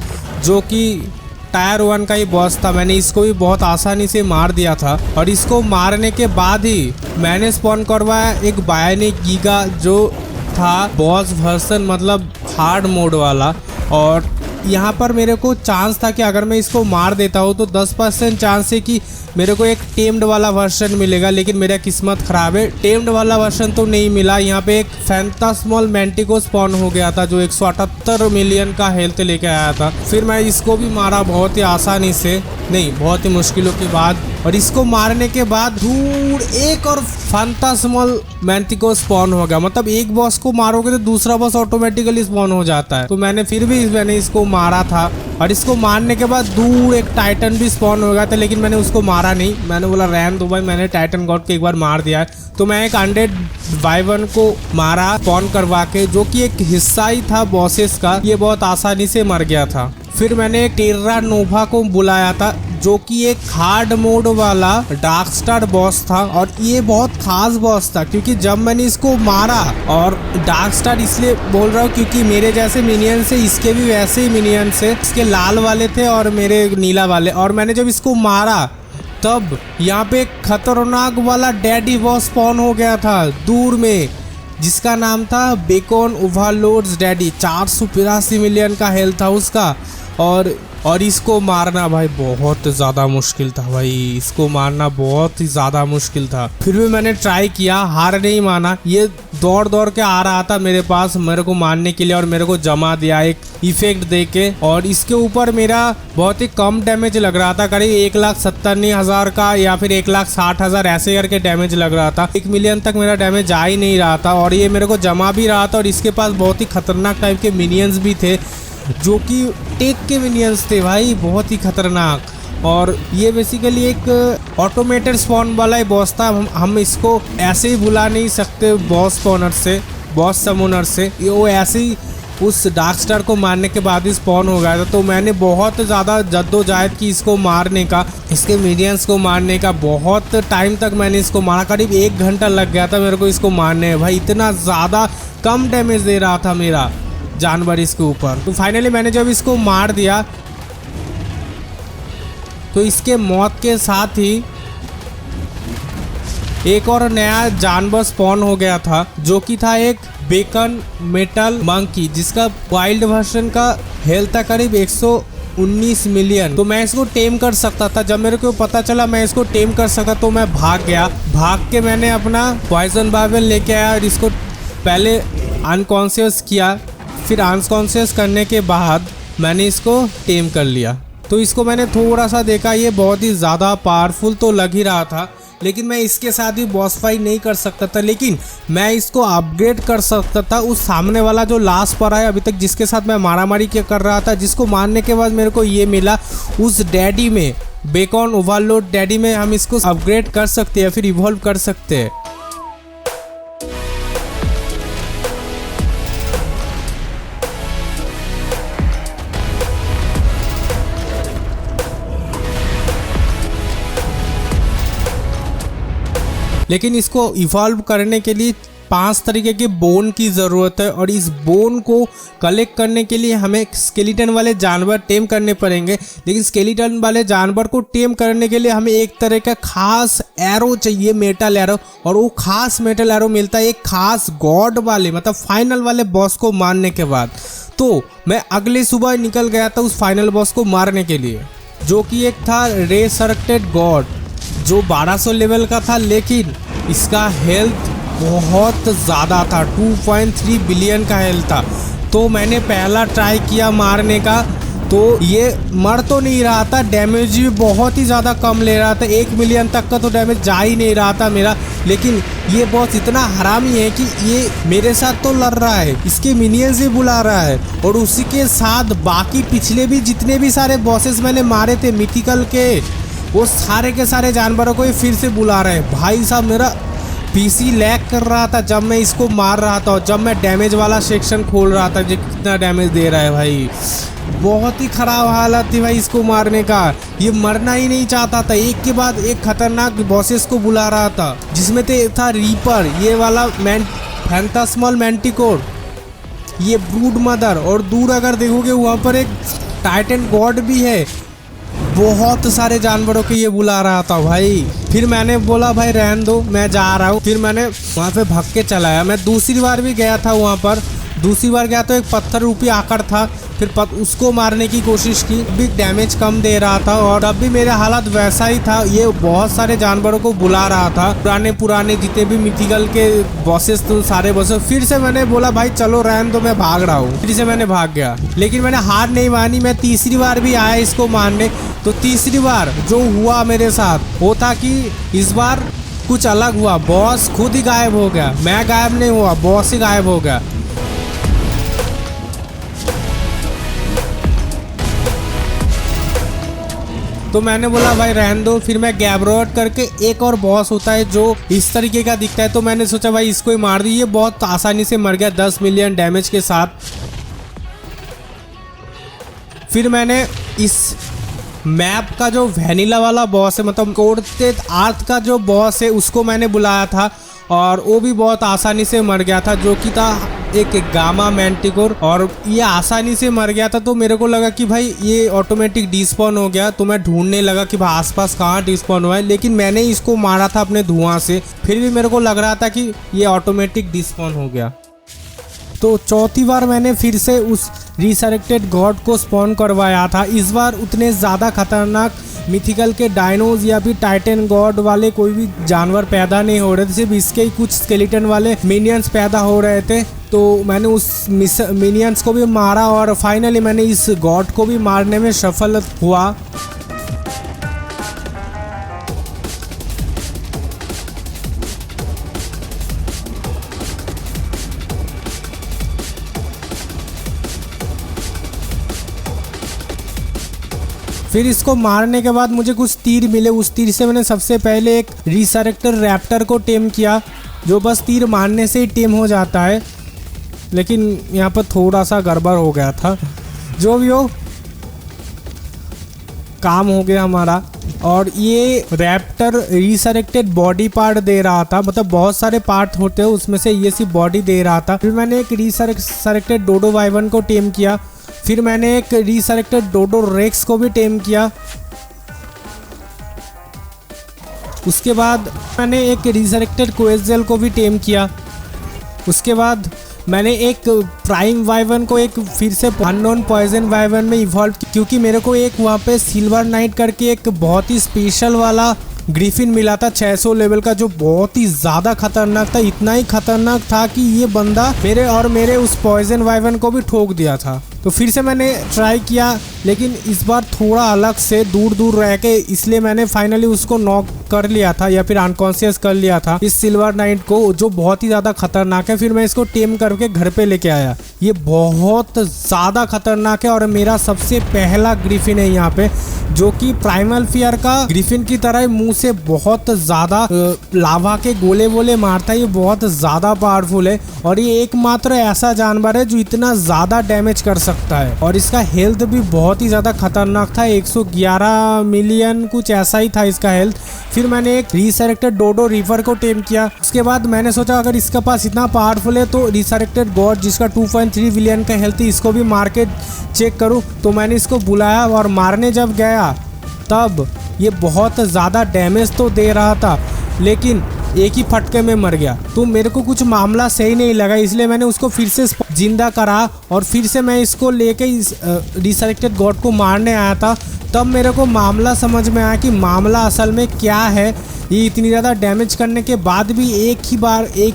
जो कि टायर 1 का ही बॉस था। मैंने इसको भी बहुत आसानी से मार दिया था, और इसको मारने के बाद ही मैंने स्पॉन करवाया एक बायोनिक गीगा जो था बॉस वर्सन, मतलब हार्ड मोड वाला। और यहाँ पर मेरे को चांस था कि अगर मैं इसको मार देता हूँ तो 10% चांस है कि मेरे को एक टेम्ड वाला वर्जन मिलेगा, लेकिन मेरा किस्मत ख़राब है, टेम्ड वाला वर्जन तो नहीं मिला। यहाँ पे एक फैंटास्मॉल मैंटिको स्पॉन हो गया था जो 178 मिलियन का हेल्थ लेके आया था। फिर मैं इसको भी मारा बहुत ही आसानी से, नहीं बहुत ही मुश्किलों के बाद, और इसको मारने के बाद दूर एक और फैंटास्मॉल मैंटिको स्पॉन हो गया। मतलब एक बॉस को मारोगे तो दूसरा बॉस ऑटोमेटिकली स्पॉन हो जाता है। तो मैंने इसको मारा था, और इसको मारने के बाद दूर एक टाइटन भी स्पॉन हो गया था, लेकिन मैंने उसको मारा नहीं। मैंने बोला रहने दो भाई, मैंने टाइटन गॉड को एक बार मार दिया है। तो मैं एक 100 वाइवन को मारा स्पॉन करवा के, जो कि एक हिस्सा ही था बॉसेस का। ये बहुत आसानी से मर गया था। फिर मैंने एक टेर्रा नोवा को बुलाया था जो कि एक हार्ड मोड वाला डार्क स्टार बॉस था, और ये बहुत खास बॉस था क्योंकि जब मैंने इसको मारा, और डार्क स्टार इसलिए बोल रहा हूँ क्योंकि मेरे जैसे मिनियन से इसके भी वैसे ही मिनियन से, इसके लाल वाले थे और मेरे नीला वाले। और मैंने जब इसको मारा तब यहाँ पे एक खतरनाक वाला डैडी बॉस स्पॉन हो गया था दूर में, जिसका नाम था बेकॉन ओवरलोड्स डैडी। 483 मिलियन का हेल्थ था उसका, और इसको मारना भाई बहुत ज़्यादा मुश्किल था। भाई इसको मारना बहुत ही ज़्यादा मुश्किल था। फिर भी मैंने ट्राई किया, हार नहीं माना। ये दौड़ के आ रहा था मेरे पास मेरे को मारने के लिए, और मेरे को जमा दिया एक इफेक्ट दे के, और इसके ऊपर मेरा बहुत ही कम डैमेज लग रहा था, करीब 1,70,000 का या फिर 1,60,000 ऐसे करके डैमेज लग रहा था। 1 मिलियन तक मेरा डैमेज आ ही नहीं रहा था, और ये मेरे को जमा भी रहा था। और इसके पास बहुत ही खतरनाक टाइप के मिनियंस भी थे जो कि टेक के मिनियंस थे भाई, बहुत ही खतरनाक। और ये बेसिकली एक ऑटोमेटेड स्पॉन वाला ही बॉस था। हम इसको ऐसे ही बुला नहीं सकते बॉस स्पॉनर से, बॉस समोनर से। वो ऐसे ही उस डार्क स्टार को मारने के बाद ही स्पॉन हो गया था। तो मैंने बहुत ज़्यादा जद्दोजहद की इसको मारने का, इसके मिनियंस को मारने का। बहुत टाइम तक मैंने इसको मारा, करीब 1 घंटा लग गया था मेरे को इसको मारने में। भाई इतना ज़्यादा कम डैमेज दे रहा था मेरा जानवर इसके ऊपर। तो फाइनली मैंने जब इसको मार दिया तो इसके मौत के साथ ही एक और नया जानवर स्पॉन हो गया था जो कि था एक बेकन मेटल मंकी, जिसका वाइल्ड वर्जन का हेल्थ था करीब 119 मिलियन। तो मैं इसको टेम कर सकता था। जब मेरे को पता चला मैं इसको टेम कर सका तो मैं भाग गया। भाग के मैंने अपना पॉइजन बाबल लेके आया और इसको पहले अनकॉन्शियस किया। फिर अनकॉन्शियस करने के बाद मैंने इसको टेम कर लिया। तो इसको मैंने थोड़ा सा देखा, ये बहुत ही ज़्यादा पावरफुल तो लग ही रहा था, लेकिन मैं इसके साथ भी बॉस फाइट नहीं कर सकता था। लेकिन मैं इसको अपग्रेड कर सकता था। उस सामने वाला जो लास्ट पर है अभी तक जिसके साथ मैं मारामारी कर रहा था, जिसको मारने के बाद मेरे को ये मिला, उस डैडी में, बेकॉन ओवरलोड डैडी में हम इसको अपग्रेड कर सकते हैं, फिर इवॉल्व कर सकते हैं। लेकिन इसको इवॉल्व करने के लिए 5 तरीके के बोन की ज़रूरत है, और इस बोन को कलेक्ट करने के लिए हमें स्केलेटन वाले जानवर टेम करने पड़ेंगे। लेकिन स्केलेटन वाले जानवर को टेम करने के लिए हमें एक तरह का खास एरो चाहिए, मेटल एरो, और वो खास मेटल एरो मिलता है एक खास गॉड वाले, मतलब फाइनल वाले बॉस को मारने के बाद। तो मैं अगले सुबह निकल गया था उस फाइनल बॉस को मारने के लिए, जो कि एक था रेसरेक्टेड गॉड, जो 1200 लेवल का था, लेकिन इसका हेल्थ बहुत ज़्यादा था, 2.3 बिलियन का हेल्थ था। तो मैंने पहला ट्राई किया मारने का, तो ये मर तो नहीं रहा था, डैमेज भी बहुत ही ज़्यादा कम ले रहा था, 1 मिलियन तक का तो डैमेज जा ही नहीं रहा था मेरा। लेकिन ये बॉस इतना हरामी है कि ये मेरे साथ तो लड़ रहा है, इसके मिनियंस भी बुला रहा है, और उसी के साथ बाकी पिछले भी जितने भी सारे बॉसेस मैंने मारे थे मिथिकल के, वो सारे के सारे जानवरों को ये फिर से बुला रहे हैं। भाई साहब मेरा पीसी लैग कर रहा था जब मैं इसको मार रहा था, और जब मैं डैमेज वाला सेक्शन खोल रहा था जो कितना डैमेज दे रहा है भाई, बहुत ही खराब हालत थी भाई इसको मारने का। ये मरना ही नहीं चाहता था, एक के बाद एक खतरनाक बॉसेस को बुला रहा था, जिसमें था रीपर, ये वाला फैंटास्मल मैंटिकोर, ये ब्रूड मदर, और दूर अगर देखोगे वहाँ पर एक टाइटन गॉड भी है। बहुत सारे जानवरों के ये बुला रहा था भाई। फिर मैंने बोला भाई रहने दो, मैं जा रहा हूँ। फिर मैंने वहाँ पे भाग के चलाया। मैं दूसरी बार भी गया था वहाँ पर, दूसरी बार गया तो एक पत्थर रूपी आकर था, फिर उसको मारने की कोशिश की, भी डैमेज कम दे रहा था, और तब भी मेरा हालत वैसा ही था। ये बहुत सारे जानवरों को बुला रहा था, पुराने जितने भी मिथिकल के बॉसेस थे सारे बॉसेस। फिर से मैंने बोला भाई चलो रहने दो, मैं भाग रहा हूँ। फिर से मैंने भाग गया, लेकिन मैंने हार नहीं मानी। मैं तीसरी बार भी आया इसको मारने, तो तीसरी बार जो हुआ मेरे साथ वो था कि इस बार कुछ अलग हुआ। बॉस खुद ही गायब हो गया, मैं गायब नहीं हुआ, बॉस ही गायब हो गया। तो मैंने बोला भाई रहने दो। फिर मैं गैब्रोट करके, एक और बॉस होता है जो इस तरीके का दिखता है, तो मैंने सोचा भाई इसको ही मार दी। ये बहुत आसानी से मर गया 10 मिलियन डैमेज के साथ। फिर मैंने इस मैप का जो वैनिला वाला बॉस है, मतलब कोर्टेड आर्थ का जो बॉस है, उसको मैंने बुलाया था, और वो भी बहुत आसानी से मर गया था, जो कि था एक गामा मैंटिकोर, और ये आसानी से मर गया था। तो मेरे को लगा कि भाई ये ऑटोमेटिक डिस्पॉन हो गया, तो मैं ढूंढने लगा कि भाई आसपास कहाँ डिस्पॉन हुआ है, लेकिन मैंने इसको मारा था अपने धुआं से, फिर भी मेरे को लग रहा था कि ये ऑटोमेटिक डिस्पॉन हो गया। तो चौथी बार मैंने फिर से उस रिसरेक्टेड गॉड को स्पॉन करवाया था। इस बार उतने ज़्यादा खतरनाक मिथिकल के डायनोज या फिर टाइटन गॉड वाले कोई भी जानवर पैदा नहीं हो रहे थे, सिर्फ इसके ही कुछ स्केलेटन वाले मिनियंस पैदा हो रहे थे। तो मैंने उस मिनियंस को भी मारा, और फाइनली मैंने इस गॉड को भी मारने में सफल हुआ। फिर इसको मारने के बाद मुझे कुछ तीर मिले, उस तीर से मैंने सबसे पहले एक रिसरेक्टर रैप्टर को टेम किया, जो बस तीर मारने से ही टेम हो जाता है, लेकिन यहाँ पर थोड़ा सा गड़बड़ हो गया था। जो भी हो, काम हो गया हमारा। और ये रैप्टर रिसरेक्टेड बॉडी पार्ट दे रहा था, मतलब बहुत सारे पार्ट होते हैं, उसमें से ये सिर्फ बॉडी दे रहा था। फिर मैंने एक रिसरेक्टेड डोडो वाइवन को टेम किया। फिर मैंने एक रिसरेक्टेड डोडो रेक्स को भी टेम किया। उसके बाद मैंने एक रिसरेक्टेड क्वेज़ल को भी टेम किया। उसके बाद मैंने एक प्राइम वाइवन को एक फिर से अननोन पॉइजन वाइवन में इवॉल्व, क्योंकि मेरे को एक वहाँ पे सिल्वर नाइट करके एक बहुत ही स्पेशल वाला ग्रिफिन मिला था 600 लेवल का, जो बहुत ही ज़्यादा खतरनाक था। इतना ही खतरनाक था कि ये बंदा मेरे उस पॉइजन वाइवन को भी ठोक दिया था। तो फिर से मैंने ट्राई किया, लेकिन इस बार थोड़ा अलग से दूर रह के, इसलिए मैंने फाइनली उसको नॉक कर लिया था या फिर अनकॉन्शियस कर लिया था इस सिल्वर नाइट को, जो बहुत ही ज़्यादा खतरनाक है। फिर मैं इसको टेम करके घर पे लेके आया। ये बहुत ज़्यादा खतरनाक है और मेरा सबसे पहला ग्रिफिन है यहाँ पे, जो कि प्राइमल फियर का ग्रिफिन की तरह मुंह से बहुत ज़्यादा लावा के गोले वोले मारता है। ये बहुत ज़्यादा पावरफुल है और ये एकमात्र ऐसा जानवर है जो इतना ज़्यादा डैमेज कर सकता है, और इसका हेल्थ भी बहुत ही ज़्यादा खतरनाक था। 111 मिलियन कुछ ऐसा ही था इसका हेल्थ। फिर मैंने एक रिसरेक्टेड डोडो रिवर को टेम किया। उसके बाद मैंने सोचा अगर इसके पास इतना पावरफुल है तो रिसरेक्टेड गॉड जिसका 2.3 बिलियन का हेल्थ है, इसको भी मार के चेक करूँ। तो मैंने इसको बुलाया और मारने जब गया तब ये बहुत ज़्यादा डैमेज तो दे रहा था, लेकिन एक ही फटके में मर गया। तो मेरे को कुछ मामला सही नहीं लगा, इसलिए मैंने उसको फिर से जिंदा करा और फिर से मैं इसको लेके इस रिसरेक्टेड गॉड को मारने आया था। तब मेरे को मामला समझ में आया कि मामला असल में क्या है। ये इतनी ज्यादा डैमेज करने के बाद भी एक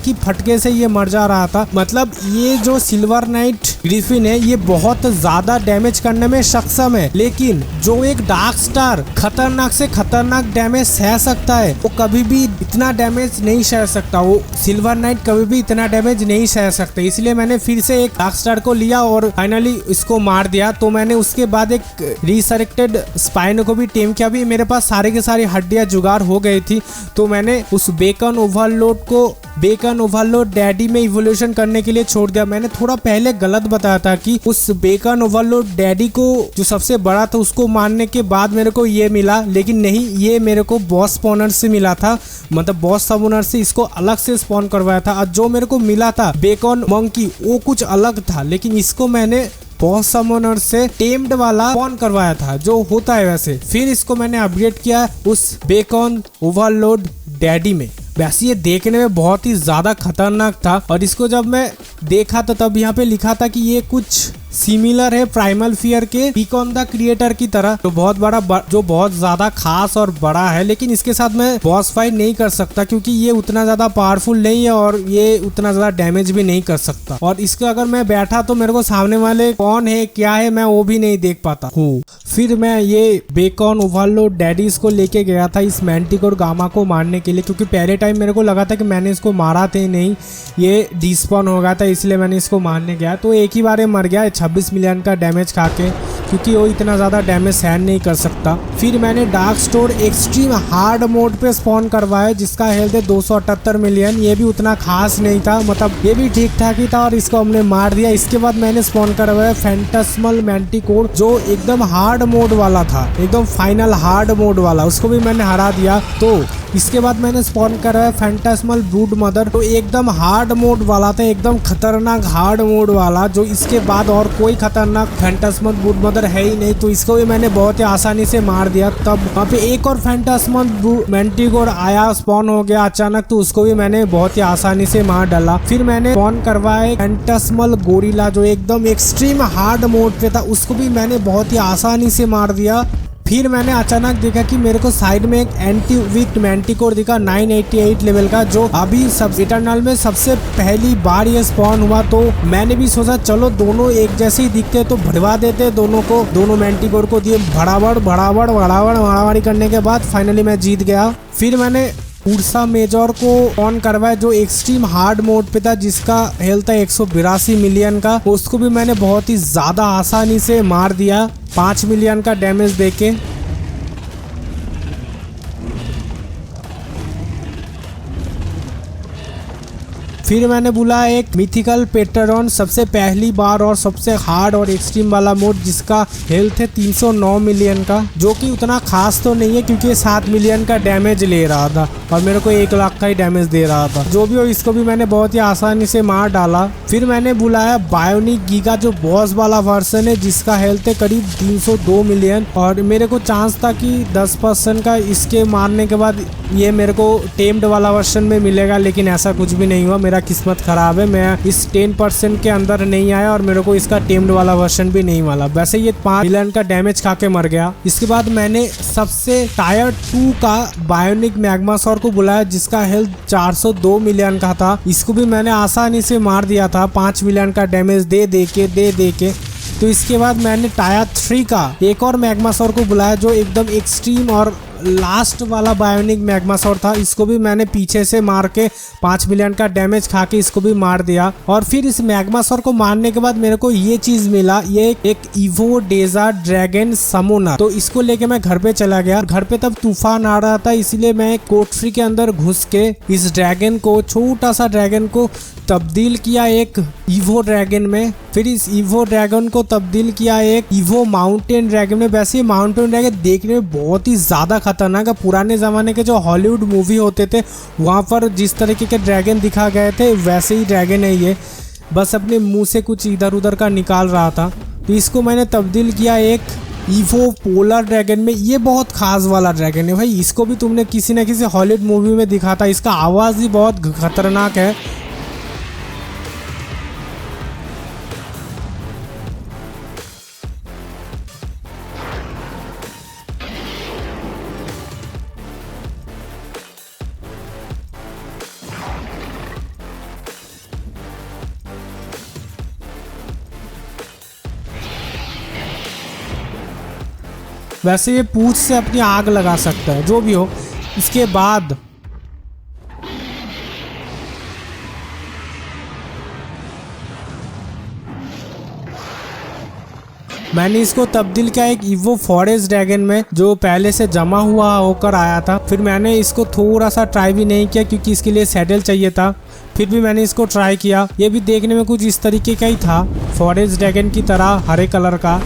ही फटके से ये मर जा रहा था। मतलब ये जो सिल्वर नाइट ग्रिफिन है ये बहुत ज्यादा डैमेज करने में सक्षम है, लेकिन जो एक डार्क स्टार खतरनाक से खतरनाक डैमेज सह सकता है वो कभी भी इतना डैमेज नहीं सह सकता। वो सिल्वर नाइट कभी भी इतना डैमेज नहीं सह सकते। इसलिए मैंने फिर से एक डार्क स्टार को लिया और फाइनली इसको मार दिया। तो मैंने उसके बाद एक रिसरेक्टेड स्पाइनो को भी टेम किया। भी मेरे पास सारे के सारी हड्डियां जुगाड़ हो गई थी, तो मैंने उस बेकन ओवरलोड डैडी में इवोल्यूशन करने के लिए छोड़ दिया। मैंने थोड़ा पहले गलत बताया था कि उस बेकन ओवरलोड डैडी को जो सबसे बड़ा था उसको मारने के बाद मेरे को ये मिला, लेकिन नहीं, ये मेरे को बॉस स्पॉनर से मिला था। मतलब बॉस समोनर से इसको अलग से स्पॉन करवाया था। और जो मेरे को मिला था बेकन मंकी वो कुछ अलग था, लेकिन इसको मैंने बॉस समोनर से टेम्ड वाला स्पॉन करवाया था जो होता है वैसे। फिर इसको मैंने अपग्रेड किया उस बेकन ओवरलोड डैडी में। वैसे ये देखने में बहुत ही ज्यादा खतरनाक था और इसको जब मैं देखा तो तब यहाँ पे लिखा था कि ये कुछ सिमिलर है प्राइमल फियर के बीकॉन द क्रिएटर की तरह, जो बहुत ज्यादा खास और बड़ा है। लेकिन इसके साथ मैं बॉस फाइट नहीं कर सकता क्योंकि ये उतना ज्यादा पावरफुल नहीं है और ये उतना ज्यादा डैमेज भी नहीं कर सकता। और इसको अगर मैं बैठा तो मेरे को सामने वाले कौन है क्या है मैं वो भी नहीं देख पाता हूँ। फिर मैं ये बेकॉन ओवरलोड डैडीज को लेके गया था इस मैंटिकोर गामा को मारने के लिए, क्योंकि पहले टाइम मेरे को लगा था कि मैंने इसको मारा थे नहीं, ये डिस्पॉन हो गया था, इसलिए मैंने इसको मारने गया। तो एक ही बार मर गया 26 मिलियन का डैमेज खा के, क्योंकि वो इतना ज़्यादा डैमेज सहन नहीं कर सकता। फिर मैंने dark store extreme hard mode पे स्पॉन करवाया जिसका हेल्थ है 278 मिलियन। ये भी उतना खास नहीं था, मतलब ये भी ठीक ठाक ही था और इसको हमने मार दिया। इसके बाद मैंने स्पॉन करवाया फैंटास्मल मैंटिकोर जो एकदम हार्ड मोड वाला था, एकदम फाइनल हार्ड मोड वाला, उसको भी मैंने हरा दिया। तो इसके बाद मैंने स्पॉन कराया फैंटास्मल ब्रूड मदर, तो एकदम हार्ड मोड वाला था, एकदम खतरनाक हार्ड मोड वाला, जो इसके बाद और कोई खतरनाक फैंटास्मल ब्रूड मदर है ही नहीं। तो इसको भी मैंने बहुत ही आसानी से मार दिया। तब वहाँ पे एक और फैंटास्मल मैंटिकोर आया, स्पॉन हो गया अचानक, तो उसको भी मैंने बहुत ही आसानी से मार डाला। फिर मैंने स्पॉन करवाया फैंटास्मल गोरिल्ला जो एकदम एक्सट्रीम हार्ड मोड पे था, उसको भी मैंने बहुत ही आसानी से मार दिया। फिर मैंने अचानक देखा कि मेरे को साइड में एक एंटी वीक मैंटिकोर दिखा 988 लेवल का, जो अभी सब इटर्नल में सबसे पहली बार ये स्पॉन हुआ। तो मैंने भी सोचा चलो दोनों एक जैसे ही दिखते तो भड़वा देते दोनों मैंटिकोर को दिए भड़ावड़ करने के बाद फाइनली मैं जीत गया। फिर मैंने उर्सा मेजर को ऑन करवाया जो एक्सट्रीम हार्ड मोड पे था, जिसका हेल्थ था 182 मिलियन का। उसको भी मैंने बहुत ही ज्यादा आसानी से मार दिया 5 मिलियन का डैमेज देके। फिर मैंने बुलाया एक मिथिकल पेट्रॉन सबसे पहली बार और सबसे हार्ड और एक्सट्रीम वाला मोड, जिसका हेल्थ है 309 मिलियन का, जो कि उतना खास तो नहीं है क्योंकि 7 मिलियन का डैमेज ले रहा था और मेरे को 1 लाख का ही डैमेज दे रहा था। जो भी हो, इसको भी मैंने बहुत ही आसानी से मार डाला। फिर मैंने बुलाया बायोनिक गीगा जो बॉस वाला वर्सन है, जिसका हेल्थ है करीब 302 मिलियन और मेरे को चांस था कि 10% का इसके मारने के बाद ये मेरे को टेम्ड वाला वर्सन में मिलेगा, लेकिन ऐसा कुछ भी नहीं हुआ। मेरा किस्मत खराब है, मैं इस 10% के अंदर नहीं आया और मेरे को इसका टेम्ड वाला वर्सन भी नहीं मिला। वैसे ये 5 मिलियन का डैमेज खा के मर गया। इसके बाद मैंने सबसे टायर 2 का बायोनिक मैग्मासॉर को बुलाया, जिसका हेल्थ 402 मिलियन का था। इसको भी मैंने आसानी से मार दिया था 5 मिलियन का डैमेज दे दे के। तो इसके बाद मैंने टायर 3 का एक और मैग्मासॉर को बुलाया जो एकदम एक्सट्रीम और लास्ट वाला बायोनिक मैग्मासॉर था। इसको भी मैंने पीछे से मार के 5 मिलियन का डैमेज खा के इसको भी मार दिया। और फिर इस मैग्मासॉर को मारने के बाद मेरे को ये चीज मिला, ये एक इवो डेजर्ट ड्रैगन समोनर। तो इसको लेके मैं घर पे चला गया। घर पे तब तूफान आ रहा था, इसलिए मैं कोठरी के अंदर घुस के इस ड्रैगन को, छोटा सा ड्रैगन को तब्दील किया एक इवो ड्रैगन में। फिर इस इवो ड्रैगन को तब्दील किया एक इवो माउंटेन ड्रैगन में। वैसे माउंटेन ड्रैगन देखने में बहुत ही ज्यादा खतरनाक है। पुराने जमाने के जो हॉलीवुड मूवी होते थे वहाँ पर जिस तरीके के ड्रैगन दिखा गए थे वैसे ही ड्रैगन है ये, बस अपने मुंह से कुछ इधर उधर का निकाल रहा था। तो इसको मैंने तब्दील किया एक इवो पोलर ड्रैगन में। ये बहुत खास वाला ड्रैगन है भाई, इसको भी तुमने किसी न किसी हॉलीवुड मूवी में दिखा था। इसका आवाज ही बहुत खतरनाक है। वैसे ये पूंछ से अपनी आग लगा सकता है, जो भी हो। इसके बाद मैंने इसको तब्दील किया एक इवो फॉरेस्ट ड्रैगन में, जो पहले से जमा हुआ होकर आया था। फिर मैंने इसको थोड़ा सा ट्राई भी नहीं किया क्योंकि इसके लिए सैडल चाहिए था, फिर भी मैंने इसको ट्राई किया। ये भी देखने में कुछ इस तरीके का ही था, फॉरेस्ट ड्रैगन की तरह, हरे कलर का।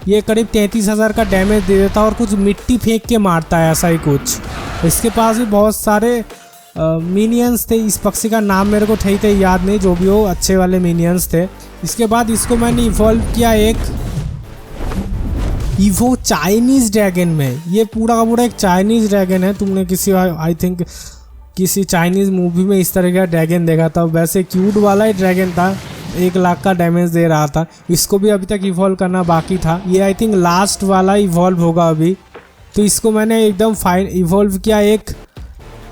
ये करीब 33,000 का डैमेज दे देता और कुछ मिट्टी फेंक के मारता है, ऐसा ही कुछ। इसके पास भी बहुत सारे मिनियंस थे। इस पक्षी का नाम मेरे को ठीक से याद नहीं, जो भी हो अच्छे वाले मिनियंस थे। इसके बाद इसको मैंने इवॉल्व किया एक इवो चाइनीज ड्रैगन में। ये पूरा का पूरा एक चाइनीज ड्रैगन है। तुमने किसी आई थिंक किसी चाइनीज मूवी में इस तरह का ड्रैगन देखा था। वैसे क्यूट वाला ही ड्रैगन था, 1 लाख का डैमेज दे रहा था। इसको भी अभी तक इवॉल्व करना बाकी था। ये आई थिंक लास्ट वाला इवॉल्व होगा अभी। तो इसको मैंने एकदम फाइन इवॉल्व किया एक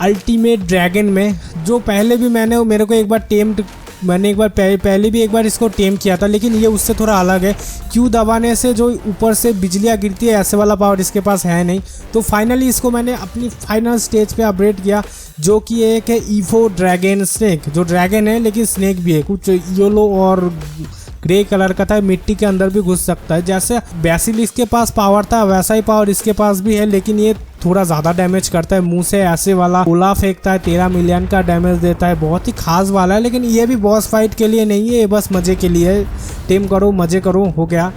अल्टीमेट ड्रैगन में, जो पहले भी मेरे को एक बार पहले भी एक बार इसको टेम किया था, लेकिन ये उससे थोड़ा अलग है। क्यू दबाने से जो ऊपर से बिजलियाँ गिरती है, ऐसे वाला पावर इसके पास है नहीं। तो फाइनली इसको मैंने अपनी फाइनल स्टेज पे अपग्रेड किया, जो कि एक है इवो ड्रैगन स्नेक। जो ड्रैगन है लेकिन स्नेक भी है, कुछ येलो और ग्रे कलर का था, मिट्टी के अंदर भी घुस सकता है। जैसे बेसिलिस्क के पास पावर था वैसा ही पावर इसके पास भी है, लेकिन ये थोड़ा ज़्यादा डैमेज करता है। मुंह से ऐसे वाला गोला फेंकता है, 13 मिलियन का डैमेज देता है। बहुत ही खास वाला है, लेकिन ये भी बॉस फाइट के लिए नहीं है, ये बस मज़े के लिए। टेम करो, मज़े करो, हो गया।